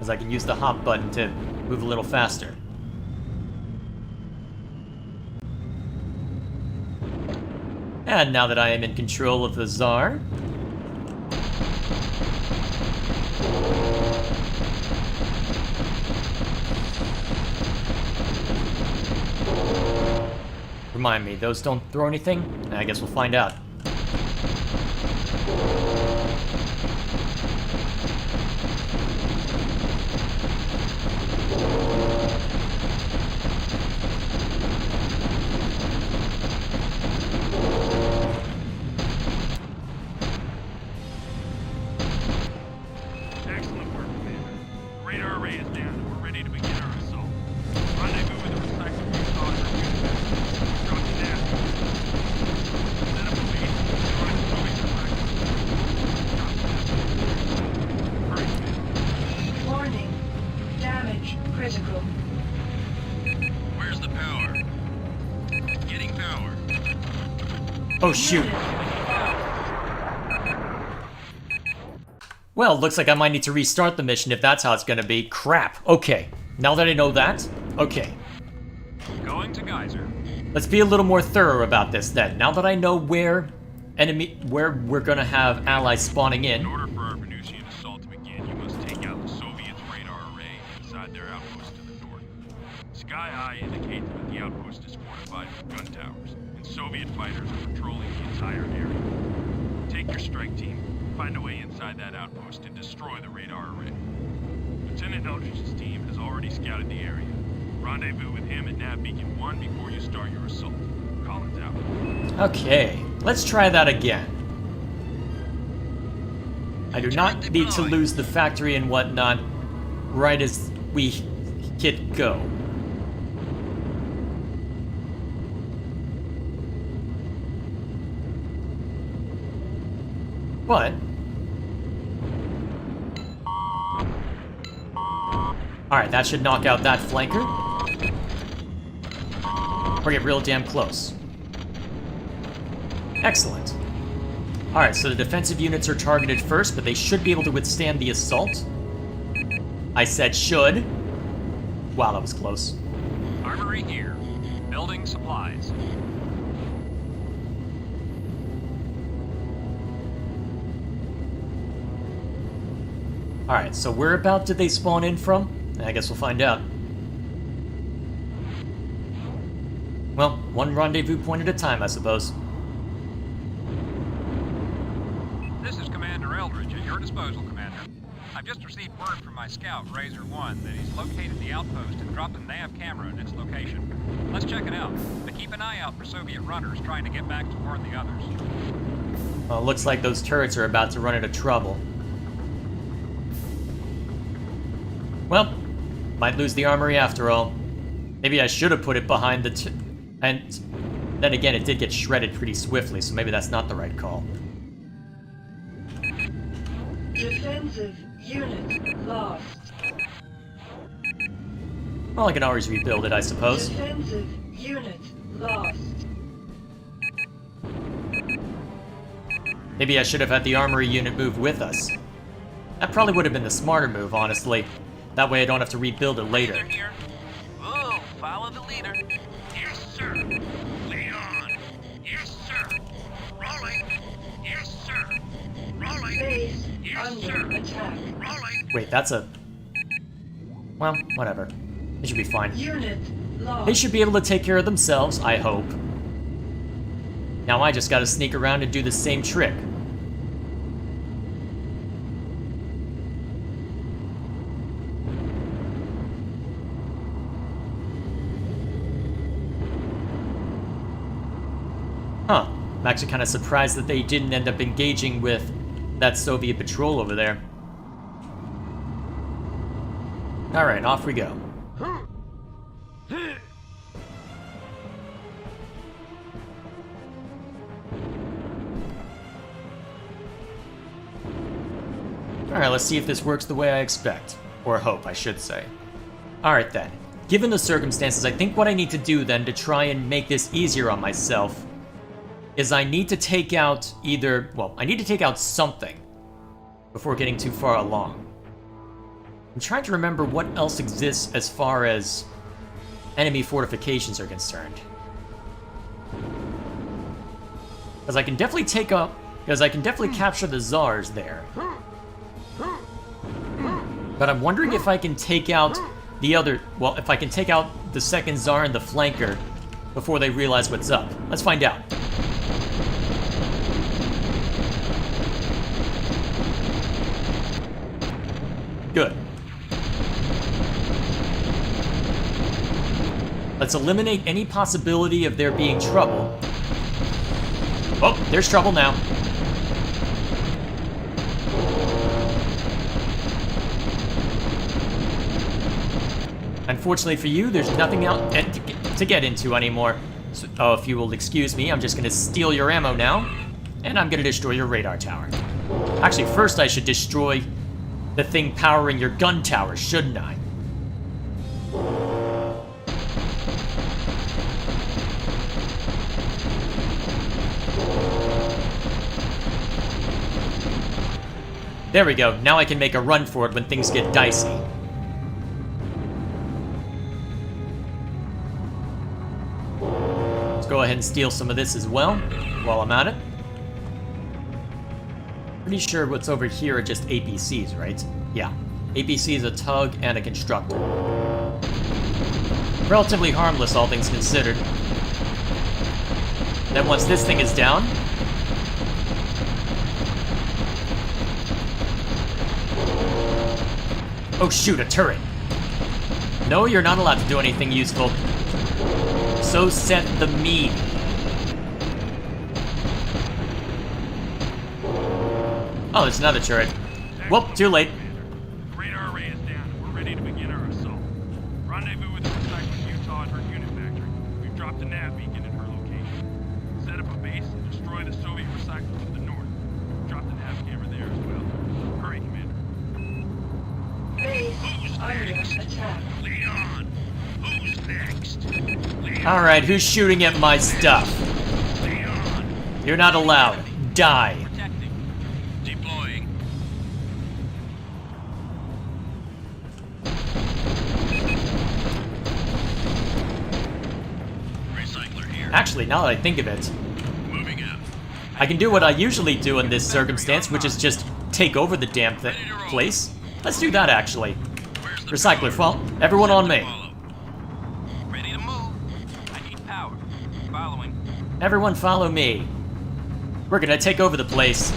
As I can use the hop button to move a little faster. And now that I am in control of the Tsar, remind me, those don't throw anything? I guess we'll find out. Excellent work, Commander. The radar array is down and we're ready to begin our assault. Rendezvous with the respective USSR unit. Roger that. Set up a base and join the Soviet practice. Hurry, Commander. Warning. Damage critical. Where's the power? Getting power. Oh shoot. Well, looks like I might need to restart the mission if that's how it's gonna be. Crap. Okay. Now that I know that, okay. Going to Geyser. Let's be a little more thorough about this then. Now that I know where we're gonna have allies spawning In in. order for our Venusian assault to begin, you must take out the Soviets' radar array inside their outpost to the north. Sky High indicates that the outpost is fortified with gun towers, and Soviet fighters are patrolling the entire area. Take your strike team, find a way inside that outpost, and destroy the radar array. Lieutenant Eldridge's team has already scouted the area. Rendezvous with him at Nav Beacon 1 before you start your assault. Collins out. Okay, let's try that again. I do not need to lose the factory and whatnot right as we hit go. But alright, that should knock out that flanker. Or get real damn close. Excellent. Alright, so the defensive units are targeted first, but they should be able to withstand the assault. I said should. Wow, that was close. Armory here. Building supplies. Alright, so whereabout did they spawn in from? I guess we'll find out. Well, one rendezvous point at a time, I suppose. This is Commander Eldridge at your disposal, Commander. I've just received word from my scout, Razor 1, that he's located the outpost and dropped a nav camera at its location. Let's check it out, but keep an eye out for Soviet runners trying to get back to warn the others. Well, it looks like those turrets are about to run into trouble. Well, might lose the armory after all. Maybe I should have put it behind the and then again, it did get shredded pretty swiftly, so maybe that's not the right call. Defensive unit lost. Well, I can always rebuild it, I suppose. Defensive unit lost. Maybe I should have had the armory unit move with us. That probably would have been the smarter move, honestly. That way I don't have to rebuild it later. Leader here. Whoa, follow the leader. Yes, sir. Lead on. Yes, sir. Rolling. Yes, sir. Rolling. Base Yes, under sir. attack. Rolling. Wait, that's a... Well, whatever. They should be fine. Unit lost. They should be able to take care of themselves, I hope. Now I just gotta sneak around and do the same trick. Huh. I'm actually kind of surprised that they didn't end up engaging with that Soviet patrol over there. Alright, off we go. Alright, let's see if this works the way I expect. Or hope, I should say. Alright then. Given the circumstances, I think what I need to do then to try and make this easier on myself is I need to take out either... Well, I need to take out something before getting too far along. I'm trying to remember what else exists as far as enemy fortifications are concerned. Because I can definitely take up... Because I can definitely capture the Tsars there. But I'm wondering if I can take out the other... Well, if I can take out the second Tsar and the flanker before they realize what's up. Let's find out. Good. Let's eliminate any possibility of there being trouble. Oh, there's trouble now. Unfortunately for you, there's nothing else to get into anymore. So, oh, if you will excuse me, I'm just going to steal your ammo now, and I'm going to destroy your radar tower. Actually, first I should destroy the thing powering your gun tower, shouldn't I? There we go. Now I can make a run for it when things get dicey. Let's go ahead and steal some of this as well, while I'm at it. Pretty sure what's over here are just APCs, right? Yeah. APCs, a tug, and a constructor. Relatively harmless, all things considered. Then once this thing is down... Oh shoot, a turret. No, you're not allowed to do anything useful. So said the meme. Oh, there's another turret. Well, too late. The radar array is down, and we're ready to begin our assault. Rendezvous with the recycling Utah at her unit factory. We've dropped a nav beacon in her location. Set up a base and destroy the Soviet recycling to the north. Dropped a nav camera there as well. Hurry, Commander. Base under attack. Leon! Who's next? Leon! Alright, who's shooting at my stuff? Leon! You're not allowed. Die. Protecting. Deploying. Recycler here. Actually, now that I think of it, Moving out. I can do what I usually do in this circumstance, which is just take over the damn place. Let's do that, actually. Where's the Recycler, fall. Everyone on me. follow? Ready to move. I need power. Following. Everyone follow me. We're gonna take over the place.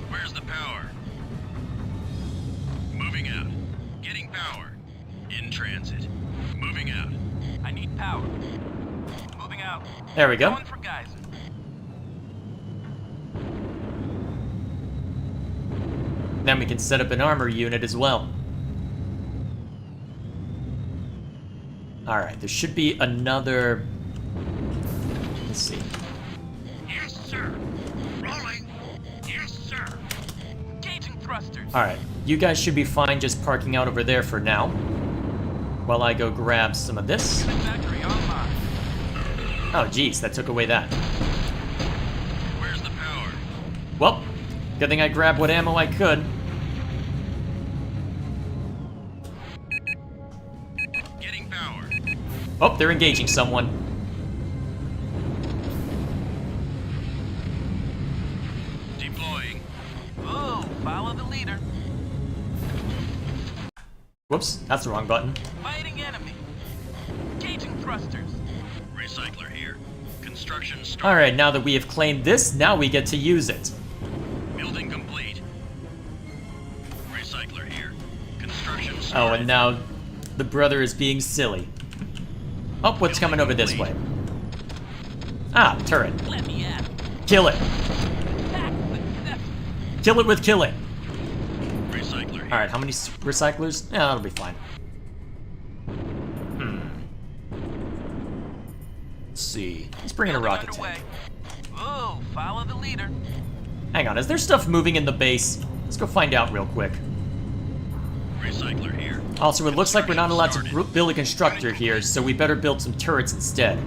Where's the power? Moving out. Getting power. In transit. Moving out. I need power. Moving out. There we go. Going for Geyser. Then we can set up an armor unit as well. Alright, there should be another... Let's see. Yes, sir. Rolling. Yes, sir. Engaging thrusters. Alright, you guys should be fine just parking out over there for now. While I go grab some of this. Unit factory online. Oh geez, that took away that. Where's the power? Well, good thing I grabbed what ammo I could. Getting power. Oh, they're engaging someone. Deploying. Oh, follow the leader. Whoops, that's the wrong button. Fighting enemy. Engaging thrusters. Recycler here. Construction start. Alright, now that we have claimed this, now we get to use it. Building complete. Recycler here. Construction Oh, started. and now the brother is being silly. Oh, what's coming over this way? Ah, turret. Let me at. Kill it. Attack success. Kill it with killing. Recycler here. Alright, how many recyclers? Yeah, that'll be fine. Let's see. Let's bring in a Building rocket underway. tank. Oh, follow the leader. Hang on, is there stuff moving in the base? Let's go find out real quick. Recycler here. Also, it looks like we're not allowed to build a constructor here, so we better build some turrets instead.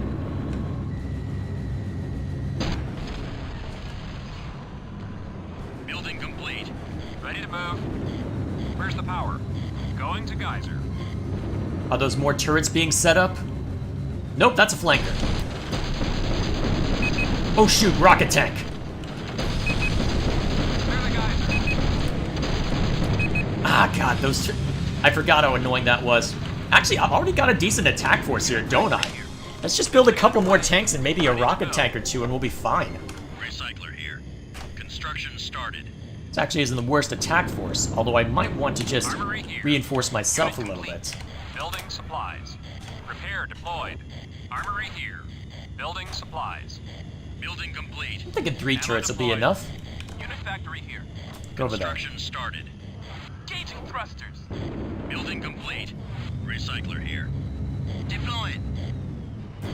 Building complete. Ready to move. Where's the power? Going to Geyser. Are those more turrets being set up? Nope, that's a flanker. Oh shoot, rocket tank. Clear the Geyser. Ah, god, those... I forgot how annoying that was. Actually, I've already got a decent attack force here, don't I? Let's just build a couple more tanks and maybe a rocket tank or two and we'll be fine. Recycler here. Construction started. This actually isn't the worst attack force, although I might want to just Armory here. reinforce myself a Unit little complete. bit. Building supplies. Repair deployed. Armory here. Building supplies. Building complete. I'm thinking 3 turrets will be deployed. enough. Unit factory here. Go over there. Construction started. Engaging thrusters. Building complete. Recycler here. Deployed.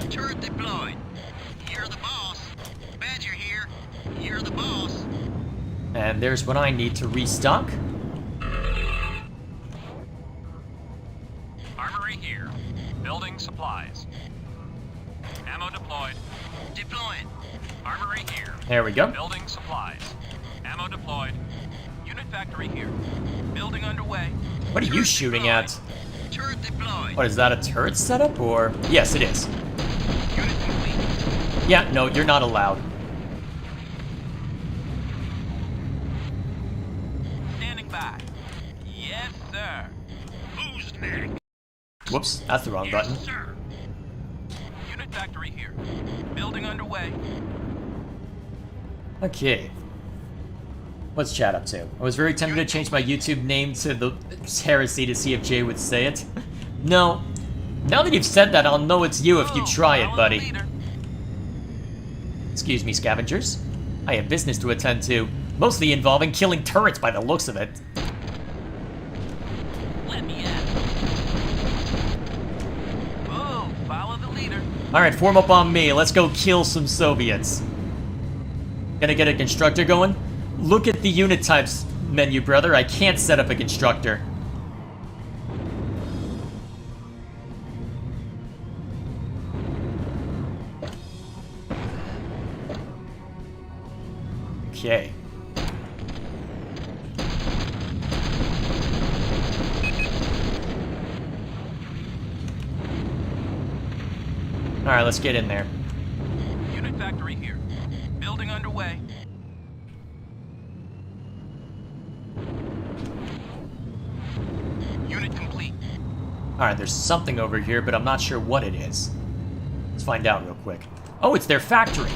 Turret deployed. You're the boss. Badger here. You're the boss. And there's what I need to restock. Armory here. Building supplies. Ammo deployed. Deployed. Armory here. There we go. Building supplies. Ammo deployed. Unit factory here. Building underway. What are you shooting at? Turret deployed. What, is that a turret setup, or...? Yes, it is. Unit complete. Yeah, no, you're not allowed. Standing by. Yes, sir. Who's next? Whoops, that's the wrong button. Yes, sir. Unit factory here. Building underway. Okay. What's chat up to? I was very tempted to change my YouTube name to the Heresy to see if Jay would say it. No. Now that you've said that, I'll know it's you if you try it, buddy. Excuse me, scavengers. I have business to attend to, mostly involving killing turrets by the looks of it. Let me at it. Oh, follow the leader. Alright, form up on me. Let's go kill some Soviets. Gonna get a constructor going? Look at the unit types menu, brother. I can't set up a constructor. Okay. Alright, let's get in there. Unit factory here. Building underway. Unit complete. Alright, there's something over here, but I'm not sure what it is. Let's find out real quick. Oh, it's their factory!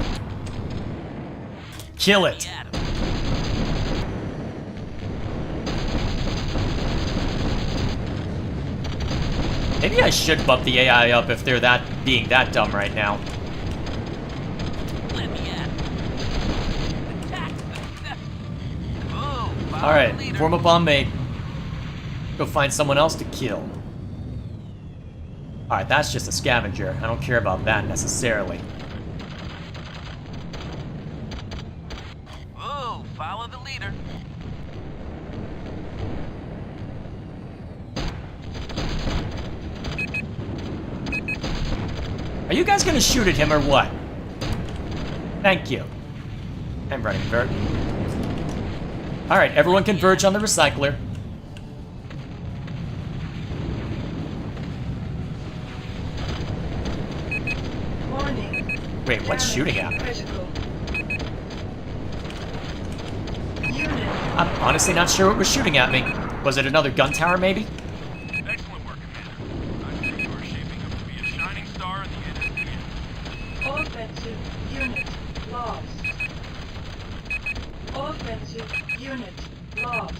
Kill it! At 'em. Maybe I should bump the AI up if they're being that dumb right now. Let me at 'em. Attack success. Oh, follow the Alright, leader. form up on me. Go find someone else to kill. Alright, that's just a scavenger. I don't care about that necessarily. Oh, follow the leader. Are you guys gonna shoot at him or what? Thank you. I'm running vert. Alright, everyone converge on the recycler. Warning. Wait, what's shooting at me? Critical. Unit. I'm honestly not sure what was shooting at me. Was it another gun tower, maybe? Excellent work, Commander. I'm sure you are shaping up to be a shining star in the NSDN. Offensive unit lost. Offensive unit lost.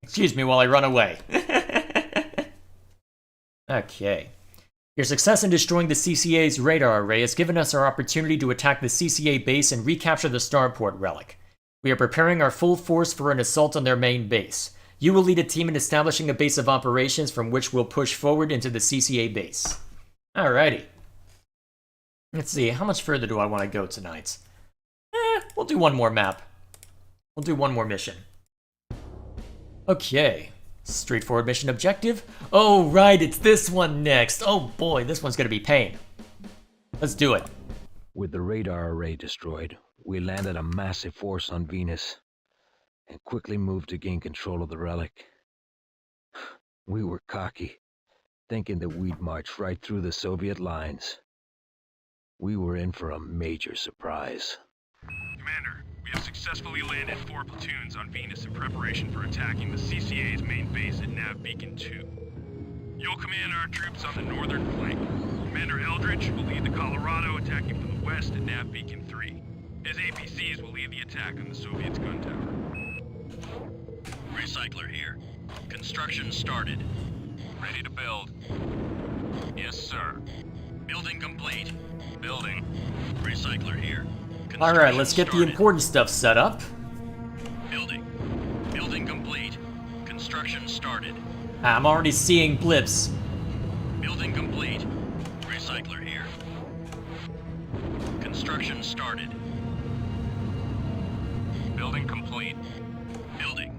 Excuse me while I run away. Okay. Your success in destroying the CCA's radar array has given us our opportunity to attack the CCA base and recapture the starport relic. We are preparing our full force for an assault on their main base. You will lead a team in establishing a base of operations from which we'll push forward into the CCA base. Alrighty. Let's see, how much further do I want to go tonight? We'll do one more map. We'll do one more mission. Okay. Straightforward mission objective. Oh, right, it's this one next. Oh boy, this one's gonna be pain. Let's do it. With the radar array destroyed, we landed a massive force on Venus and quickly moved to gain control of the relic. We were cocky, thinking that we'd march right through the Soviet lines. We were in for a major surprise. Commander, we have successfully landed 4 platoons on Venus in preparation for attacking the CCA's main base at Nav Beacon 2. You'll command our troops on the northern flank. Commander Eldridge will lead the Colorado attacking from the west at Nav Beacon 3. His APCs will lead the attack on the Soviets' gun tower. Recycler here. Construction started. Ready to build. Yes, sir. Building complete. Building. Recycler here. Alright, let's get the important stuff set up. Building. Building complete. Construction started. I'm already seeing blips. Building complete. Recycler here. Construction started. Building complete. Building.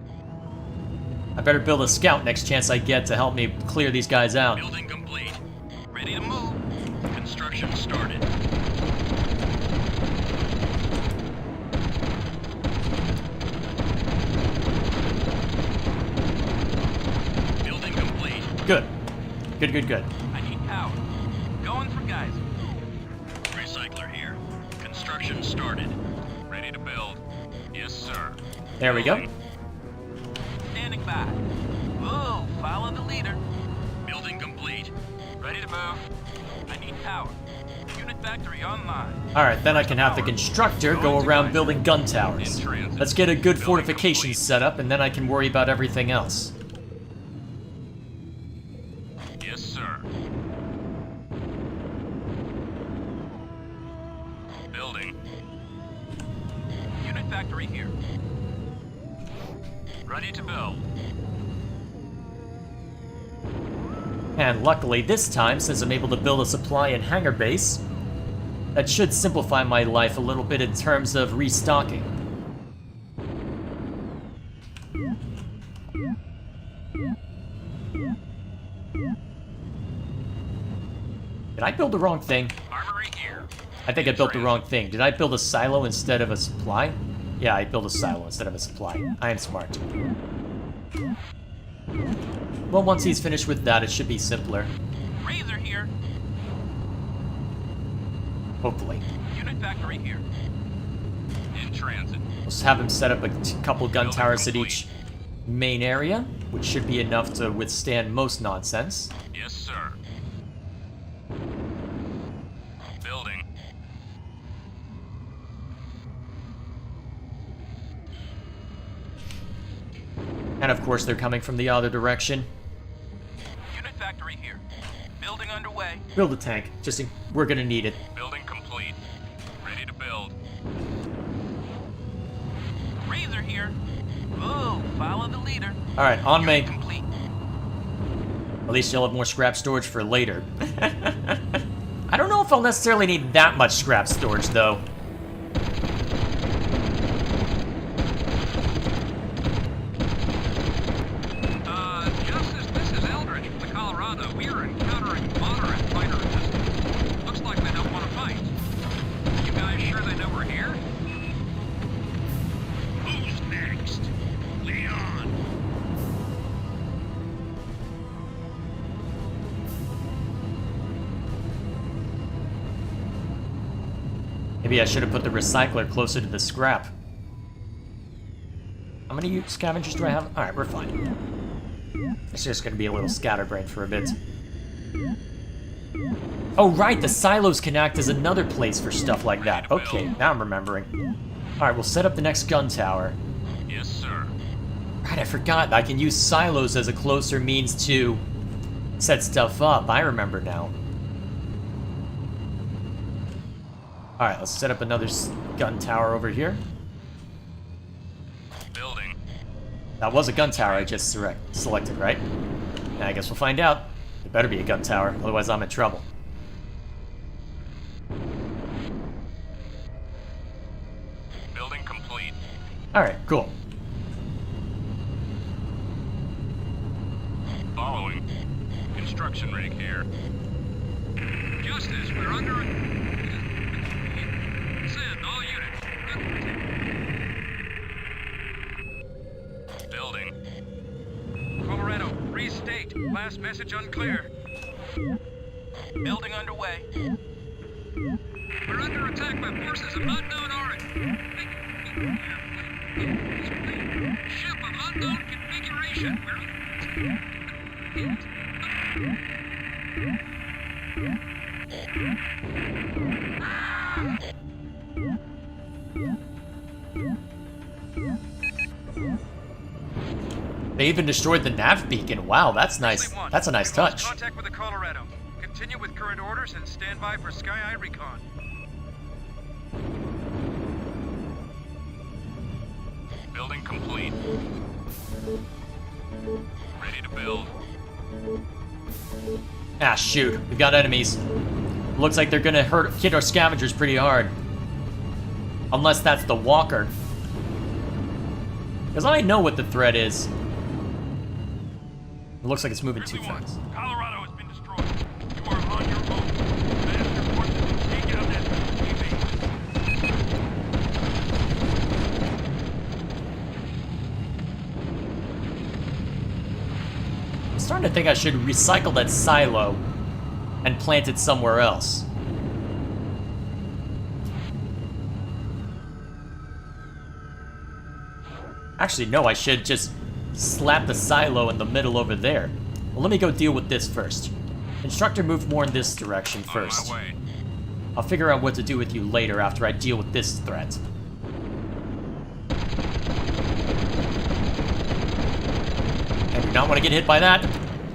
I better build a scout next chance I get to help me clear these guys out. Building complete. Ready to move. Construction started. Building complete. Good. Good. I need power. Going for guys. Recycler here. Construction started. Ready to build. Yes, sir. There we go. Building. Standing by. Oh, follow the leader. Building complete. Ready to move. I need power. Unit factory online. Alright, then I can have the constructor go around building gun towers. Let's get a good fortification set up, and then I can worry about everything else. factory here. Ready to build. And luckily this time, since I'm able to build a supply and hangar base, that should simplify my life a little bit in terms of restocking. Did I build the wrong thing? Armory here. I think I built the wrong thing. Did I build a silo instead of a supply? Yeah, I built a silo instead of a supply. I am smart. Well, once he's finished with that, it should be simpler. Razor here. Hopefully. Unit factory here. In transit. Let's have him set up a couple gun towers at each main area, which should be enough to withstand most nonsense. Yes, sir. Building. And of course, they're coming from the other direction. Unit factory here. Building underway. Build a tank. We're gonna need it. Building complete. Ready to build. Razor here. Ooh, follow the leader. All right, on me. Unit complete. At least you'll have more scrap storage for later. I don't know if I'll necessarily need that much scrap storage, though. Justice, this is Eldridge from the Colorado. We are encountering moderate fighter resistance. Looks like they don't want to fight. You guys sure they know we're here? Who's next? Leon. Maybe I should have put the recycler closer to the scrap. How many scavengers do I have? Alright, we're fine. It's just gonna be a little scatterbrained for a bit. Oh, right, the silos can act as another place for stuff like that. Okay, now I'm remembering. Alright, we'll set up the next gun tower. Yes, sir. Right, I forgot. I can use silos as a closer means to set stuff up. I remember now. Alright, let's set up another gun tower over here. Building. That was a gun tower I just selected, right? Yeah, I guess we'll find out. It better be a gun tower, otherwise I'm in trouble. Building complete. Alright, cool. Following. Construction rig here. Justice, we're under send all units. Building. Colorado, restate. Last message unclear. Building underway. We're under attack by forces of unknown origin. Ship of unknown configuration. They even destroyed the nav beacon. Wow, that's nice. That's a nice We've lost touch. Contact with the Colorado. Continue with current orders and stand by for Sky Eye recon. Building complete. Ready to build. Ah, shoot. We've got enemies. Looks like they're gonna hit our scavengers pretty hard. Unless that's the walker. Because I know what the threat is. It looks like it's moving too fast. Colorado has been destroyed. You are on your own. Advance your forces and take out that TV. I'm starting to think I should recycle that silo and plant it somewhere else. Actually, no, I should just slap the silo in the middle over there. Well, let me go deal with this first. Instructor, move more in this direction first. On my way. I'll figure out what to do with you later after I deal with this threat. I do not want to get hit by that.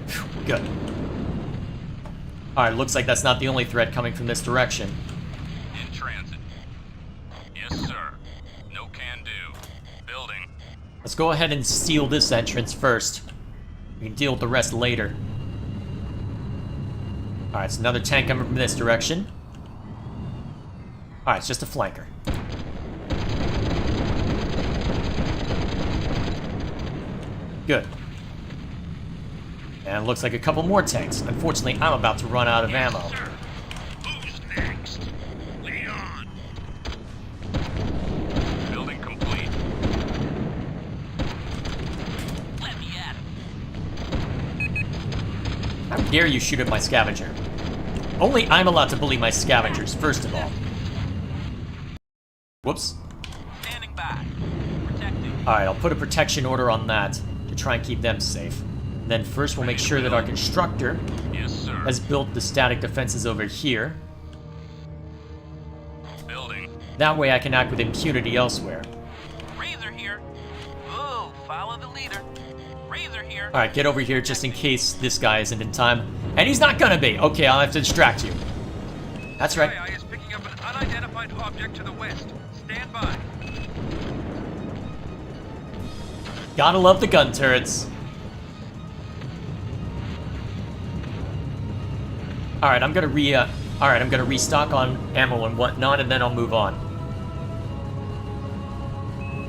Phew, good. Alright, looks like that's not the only threat coming from this direction. In transit. Yes, sir. No can do. Let's go ahead and seal this entrance first. We can deal with the rest later. Alright, it's another tank coming from this direction. Alright, it's just a flanker. Good. And it looks like a couple more tanks. Unfortunately, I'm about to run out of ammo. Sir. Who's next? Lead on. Building complete. Let me at him. How dare you shoot at my scavenger? Only I'm allowed to bully my scavengers, first of all. Whoops. Standing by. Protecting. Alright, I'll put a protection order on that to try and keep them safe. Then first we'll make sure that our constructor Yes, sir. has built the static defenses over here. Building. That way I can act with impunity elsewhere. Razor here. Oh, follow the leader. Razor here. Alright, get over here just in case this guy isn't in time. And he's not gonna be! Okay, I'll have to distract you. That's right. CIA is picking up an unidentified object to the west. Stand by. Gotta love the gun turrets. Alright, I'm gonna restock on ammo and whatnot, and then I'll move on.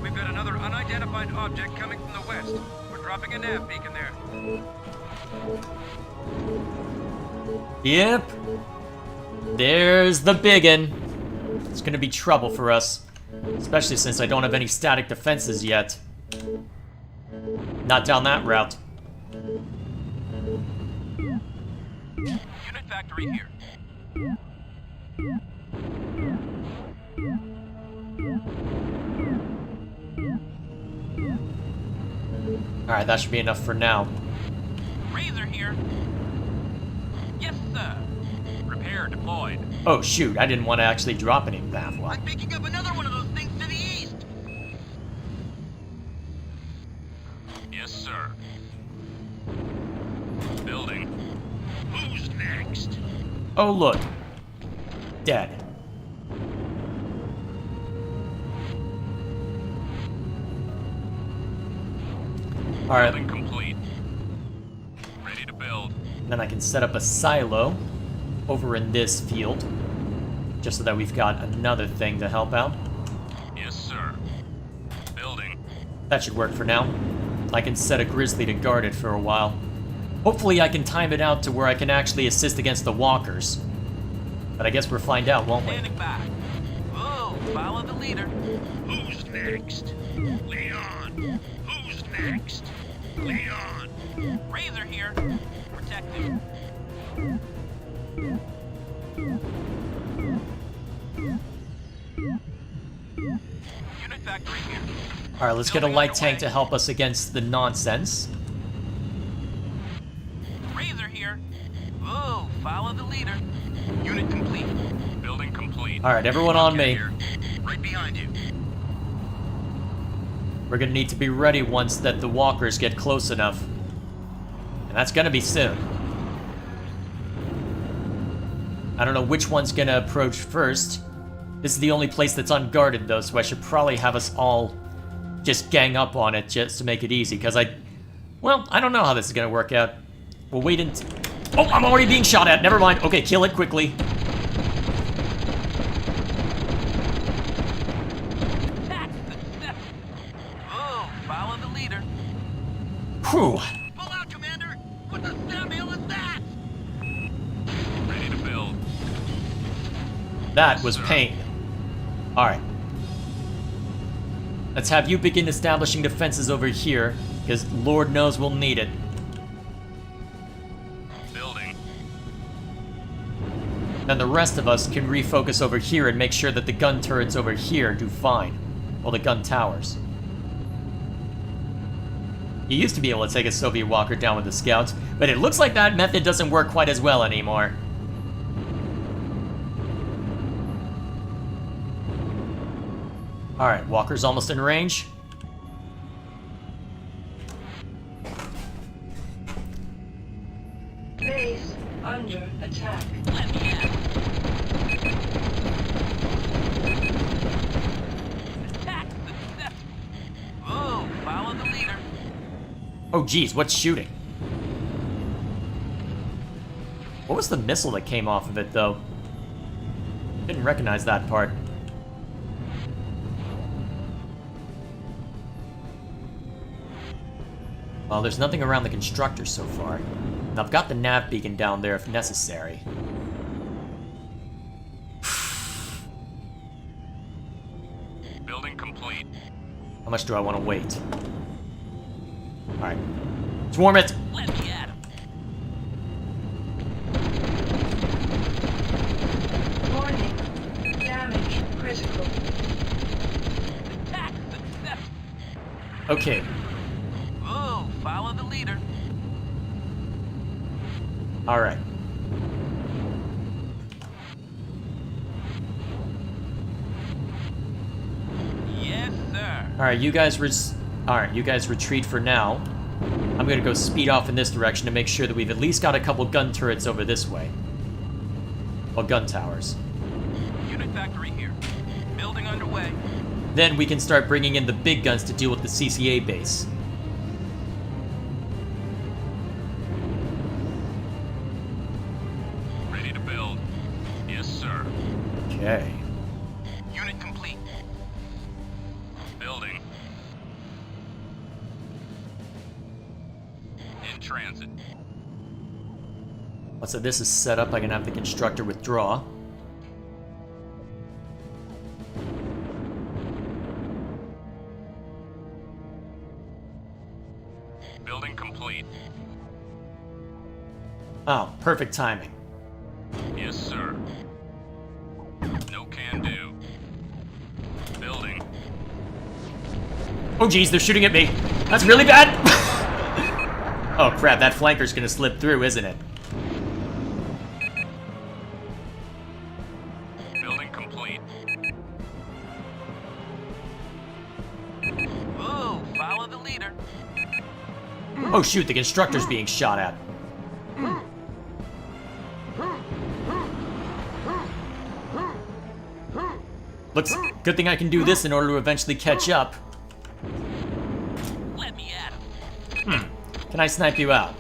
We've got another unidentified object coming from the west. We're dropping a nav beacon there. Yep. There's the biggin. It's gonna be trouble for us. Especially since I don't have any static defenses yet. Not down that route. Unit factory here. Alright, that should be enough for now. Razor here. Yes, sir. Repair deployed. Oh shoot, I didn't want to actually drop any baffle. I'm picking up another one of those things to the east. Yes, sir. Building. Who's next? Oh look. Dead. Alright, Building complete. Ready to build. then I can set up a silo over in this field. Just so that we've got another thing to help out. Yes, sir. Building. That should work for now. I can set a grizzly to guard it for a while. Hopefully I can time it out to where I can actually assist against the walkers. But I guess we'll find out, won't we? Standing by. Oh, follow the leader. Who's next? Leon. Who's next? Leon. Razor here. Protecting. Unit factory here. Alright, let's get a light tank to help us against the nonsense. Razor here. Oh, follow the leader. Unit complete. Building complete. Alright, everyone on me. Here. Right behind you. We're gonna need to be ready once that the walkers get close enough. And that's gonna be soon. I don't know which one's gonna approach first. This is the only place that's unguarded though, so I should probably have us all just gang up on it just to make it easy, because I don't know how this is gonna work out. We'll wait until... Oh, I'm already being shot at! Never mind. Okay, kill it quickly. Attack success. Oh, follow the leader. Whew. Pull out, Commander! What the Sam Hill is that? Ready to build. That was pain. Alright. Let's have you begin establishing defenses over here, because Lord knows we'll need it. Building. Then the rest of us can refocus over here and make sure that the gun turrets over here do fine. Well, the gun towers. You used to be able to take a Soviet walker down with the scouts, but it looks like that method doesn't work quite as well anymore. Alright, walker's almost in range. Base under attack. Let me in. Attack success. Oh, follow Oh geez, what's shooting? What was the missile that came off of it, though? Didn't recognize that part. Well, there's nothing around the constructor so far. And I've got the nav beacon down there if necessary. Building complete. How much do I want to wait? Alright. Swarm it! Let me at him. Warning. Damage critical. Attack success. Okay. Oh, follow the leader. Alright. Yes, sir. Alright, you guys retreat for now. I'm gonna go speed off in this direction to make sure that we've at least got a couple gun turrets over this way. Well, gun towers. Unit factory here. Building underway. Then we can start bringing in the big guns to deal with the CCA base. Ready to build. Yes, sir. Okay. Unit complete. Building. In transit. So this is set up, I can have the constructor withdraw. Building complete. Oh, perfect timing. Yes, sir. No can do. Building. Oh geez, they're shooting at me. That's really bad! Oh crap, that flanker's gonna slip through, isn't it? Building complete. Oh, follow the leader. Oh shoot, the constructor's being shot at. Looks good thing I can do this in order to eventually catch up. Let me at him. Can I snipe you out?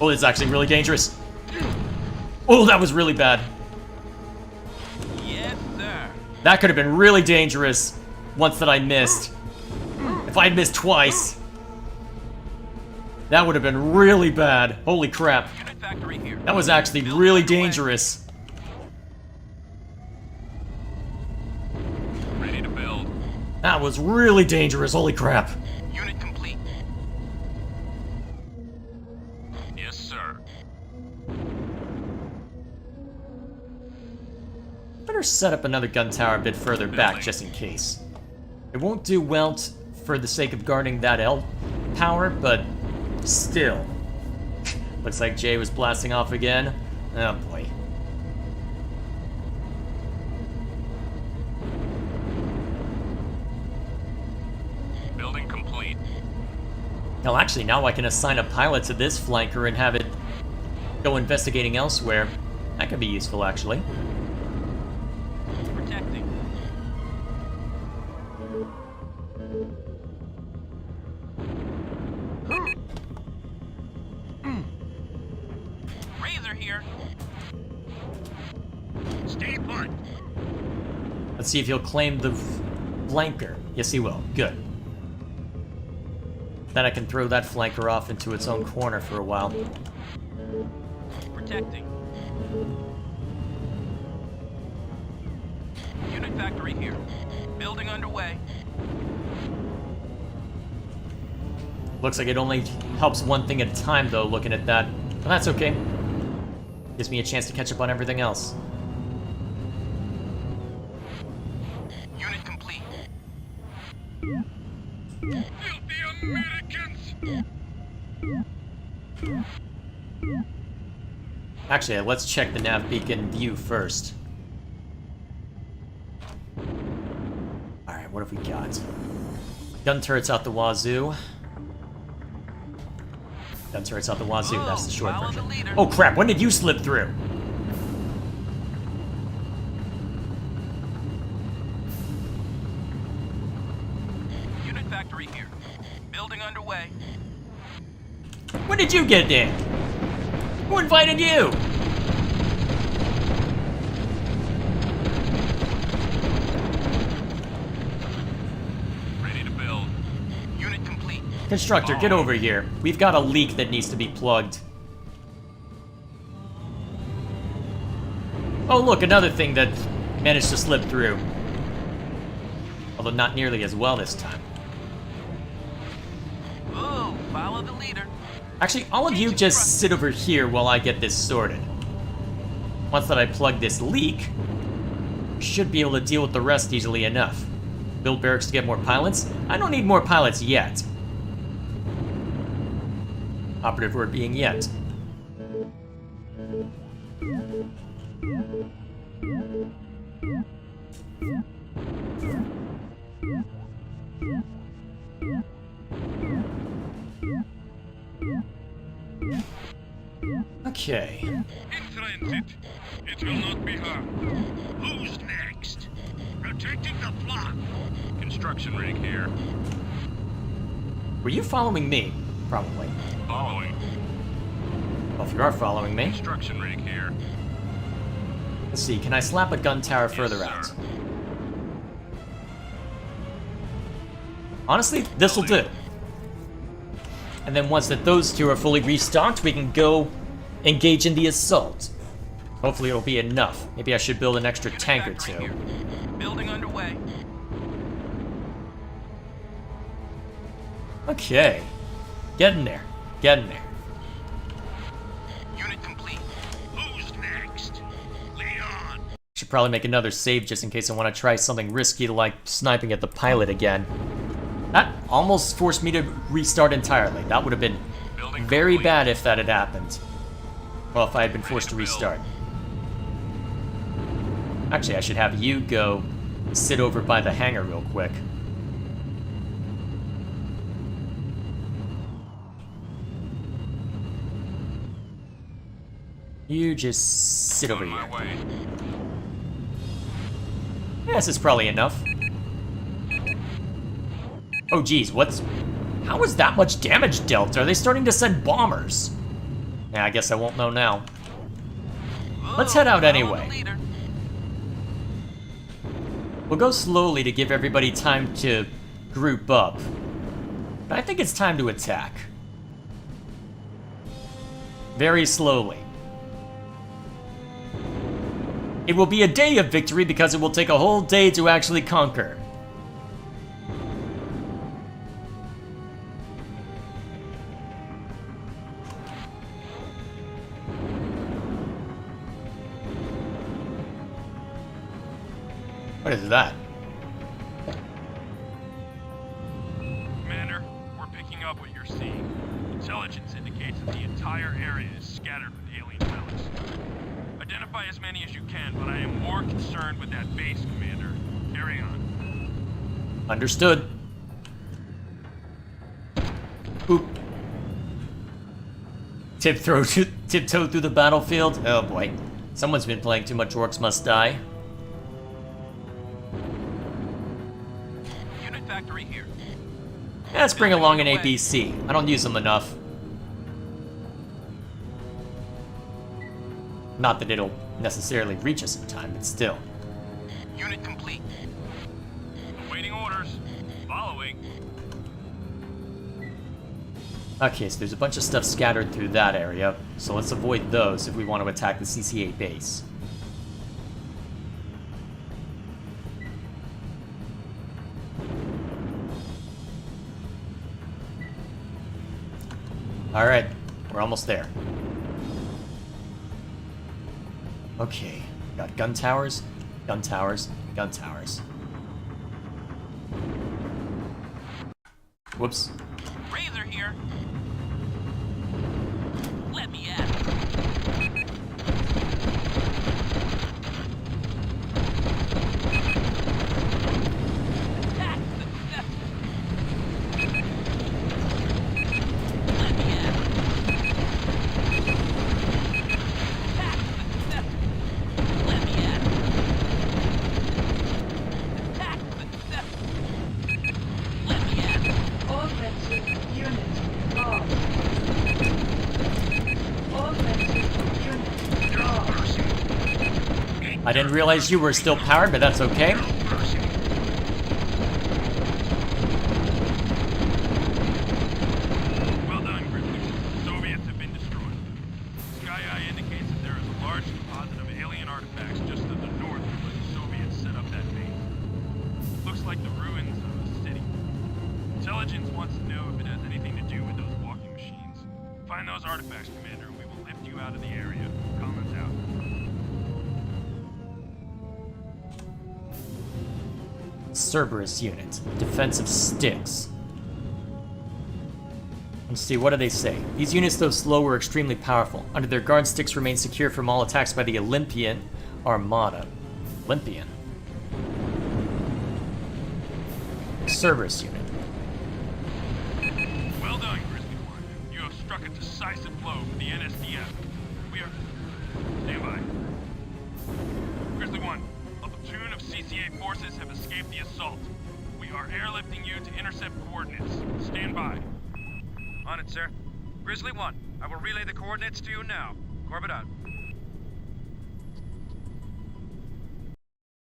Oh, this is actually really dangerous. Oh, that was really bad. Yes, sir. That could have been really dangerous once that I missed. If I had missed twice, that would have been really bad. Holy crap. Unit factory here. That was actually really dangerous. Ready to build. That was really dangerous. Holy crap. Unit complete. Yes, sir. Better set up another gun tower a bit further back just in case. It won't do well for the sake of guarding that L power, but still. Looks like Jay was blasting off again. Oh boy. Building complete. Well, actually, now I can assign a pilot to this flanker and have it go investigating elsewhere. That could be useful, actually. Protecting. Razor here. Stay put. Let's see if he'll claim the flanker. Yes, he will. Good. Then I can throw that flanker off into its own corner for a while. Protecting. Unit factory here. Building underway. Looks like it only helps one thing at a time, though, looking at that. But that's okay. Gives me a chance to catch up on everything else. Unit complete. Filthy Americans! Actually, let's check the nav beacon view first. Alright, what have we got? Gun turrets out the wazoo. Gun turrets out the wazoo, that's the short Follow the version. leader. Oh crap, when did you slip through? Building underway. When did you get in? Who invited you? Ready to build. Unit complete. Constructor, get over here. We've got a leak that needs to be plugged. Oh look, another thing that managed to slip through. Although not nearly as well this time. Oh, follow the leader. Actually, all of you just sit over here while I get this sorted. Once that I plug this leak, should be able to deal with the rest easily enough. Build barracks to get more pilots? I don't need more pilots yet. Operative word being yet. Okay. In transit. It will not be hard. Who's next? Protecting the plot. Construction rig here. Were you following me? Probably. Following. Well, if you are following me. Construction rig here. Let's see, can I slap a gun tower further sir. out? Honestly, this'll do. And then once that those two are fully restocked, we can go engage in the assault. Hopefully it'll be enough. Maybe I should build an extra tank or two. Here. Building underway. Okay. Getting there. Getting there. Unit complete. Who's next? Leon. Should probably make another save just in case I want to try something risky like sniping at the pilot again. That almost forced me to restart entirely. That would have been Building very complete. bad if that had happened. Well, if I had been forced to restart. Actually, I should have you go sit over by the hangar real quick. You just sit over On my here. way. This is probably enough. Oh geez, how is that much damage dealt? Are they starting to send bombers? Yeah, I guess I won't know now. Let's head out Follow anyway. the leader. We'll go slowly to give everybody time to group up. But I think it's time to attack. Very slowly. It will be a day of victory because it will take a whole day to actually conquer. What is that? Commander, we're picking up what you're seeing. Intelligence indicates that the entire area is scattered with alien relics. Identify as many as you can, but I am more concerned with that base, Commander. Carry on. Understood. Oop. Tiptoe through the battlefield? Oh boy. Someone's been playing too much Orcs Must Die. Unit factory here. Yeah, let's bring along an APC. I don't use them enough. Not that it'll necessarily reach us in time, but still. Unit complete. Awaiting orders. Following. Okay, so there's a bunch of stuff scattered through that area, so let's avoid those if we want to attack the CCA base. Alright, we're almost there. Okay, got gun towers, gun towers, gun towers. Whoops. Razor here. Let me at it. Attack successful. Let me at it. Attack successful. Let me at it. Attack successful. Let me at it. All threats I didn't realize you were still powered, but that's okay. Well done, Grizzly. Soviets have been destroyed. Sky Eye indicates that there is a large deposit of alien artifacts just to the north of where the Soviets set up that base. Looks like the ruins of a city. Intelligence wants to know if it has anything to do with those walking machines. Find those artifacts, Commander, and we will lift you out of the area. Collins out. Cerberus unit. Defensive sticks. Let's see, what do they say? These units, though slow, were extremely powerful. Under their guard, sticks remain secure from all attacks by the Olympian Armada. Olympian. Cerberus unit. Well done, Grizzly One. You have struck a decisive blow for the NSDF. We are... Stand by. Grizzly One, a platoon of CCA forces have escaped the assault. We are airlifting you to intercept coordinates. Stand by. On it, sir. Grizzly 1, I will relay the coordinates to you now. Corbett out.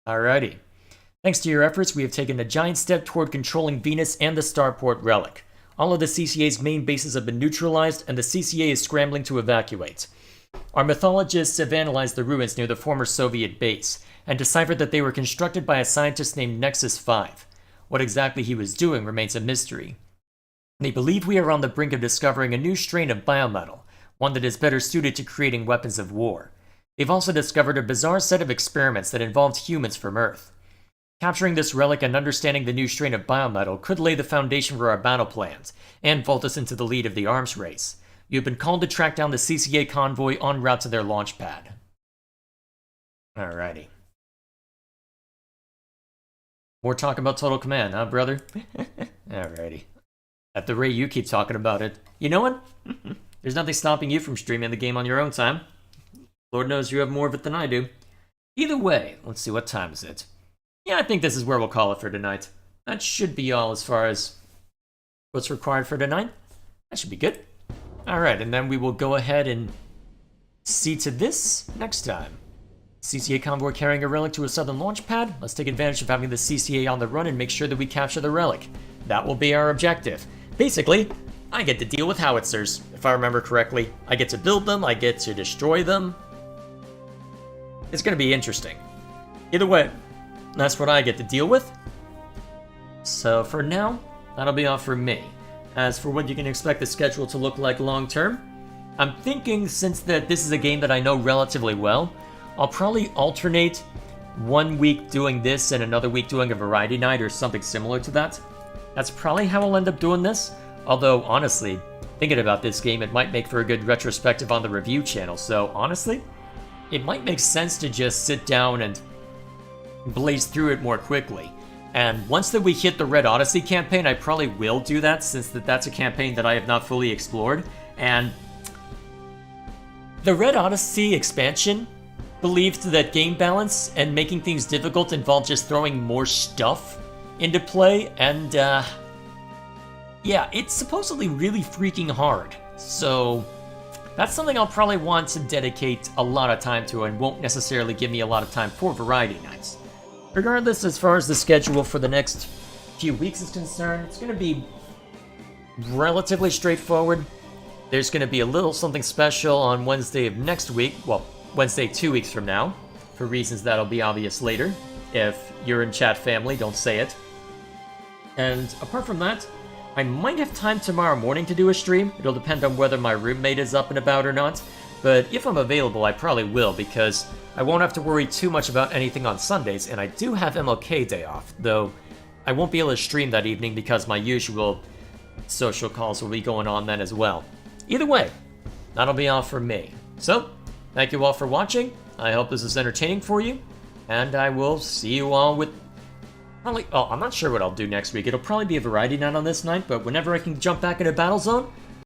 Alrighty. Thanks to your efforts, we have taken a giant step toward controlling Venus and the Starport Relic. All of the CCA's main bases have been neutralized, and the CCA is scrambling to evacuate. Our mythologists have analyzed the ruins near the former Soviet base, and deciphered that they were constructed by a scientist named Nexus 5. What exactly he was doing remains a mystery. They believe we are on the brink of discovering a new strain of biometal, one that is better suited to creating weapons of war. They've also discovered a bizarre set of experiments that involved humans from Earth. Capturing this relic and understanding the new strain of biometal could lay the foundation for our battle plans, and vault us into the lead of the arms race. You have been called to track down the CCA convoy en route to their launch pad. Alrighty. More talk about Total Command, huh, brother? Alrighty. At the rate you keep talking about it. You know what? There's nothing stopping you from streaming the game on your own time. Lord knows you have more of it than I do. Either way, let's see, what time is it? Yeah, I think this is where we'll call it for tonight. That should be all as far as what's required for tonight. That should be good. Alright, and then we will go ahead and see to this next time. CCA convoy carrying a relic to a southern launch pad. Let's take advantage of having the CCA on the run and make sure that we capture the relic. That will be our objective. Basically, I get to deal with howitzers, if I remember correctly. I get to build them, I get to destroy them. It's going to be interesting. Either way, that's what I get to deal with. So for now, that'll be all for me. As for what you can expect the schedule to look like long term, I'm thinking since this is a game that I know relatively well, I'll probably alternate 1 week doing this and another week doing a variety night or something similar to that. That's probably how I'll end up doing this, although honestly, thinking about this game, it might make for a good retrospective on the review channel, so honestly, it might make sense to just sit down and blaze through it more quickly. And once that we hit the Red Odyssey campaign, I probably will do that, since that's a campaign that I have not fully explored, and the Red Odyssey expansion believed that game balance and making things difficult involved just throwing more stuff into play, and yeah, it's supposedly really freaking hard. So that's something I'll probably want to dedicate a lot of time to and won't necessarily give me a lot of time for variety nights. Regardless, as far as the schedule for the next few weeks is concerned, it's going to be relatively straightforward. There's going to be a little something special on Wednesday of next week, well, Wednesday 2 weeks from now, for reasons that'll be obvious later. If you're in chat family, don't say it. And apart from that, I might have time tomorrow morning to do a stream. It'll depend on whether my roommate is up and about or not. But if I'm available, I probably will, because I won't have to worry too much about anything on Sundays, and I do have MLK Day off, though I won't be able to stream that evening because my usual social calls will be going on then as well. Either way, that'll be all from me. So, thank you all for watching. I hope this is entertaining for you, and I will see you all with probably, I'm not sure what I'll do next week. It'll probably be a variety night on this night, but whenever I can jump back into Battlezone,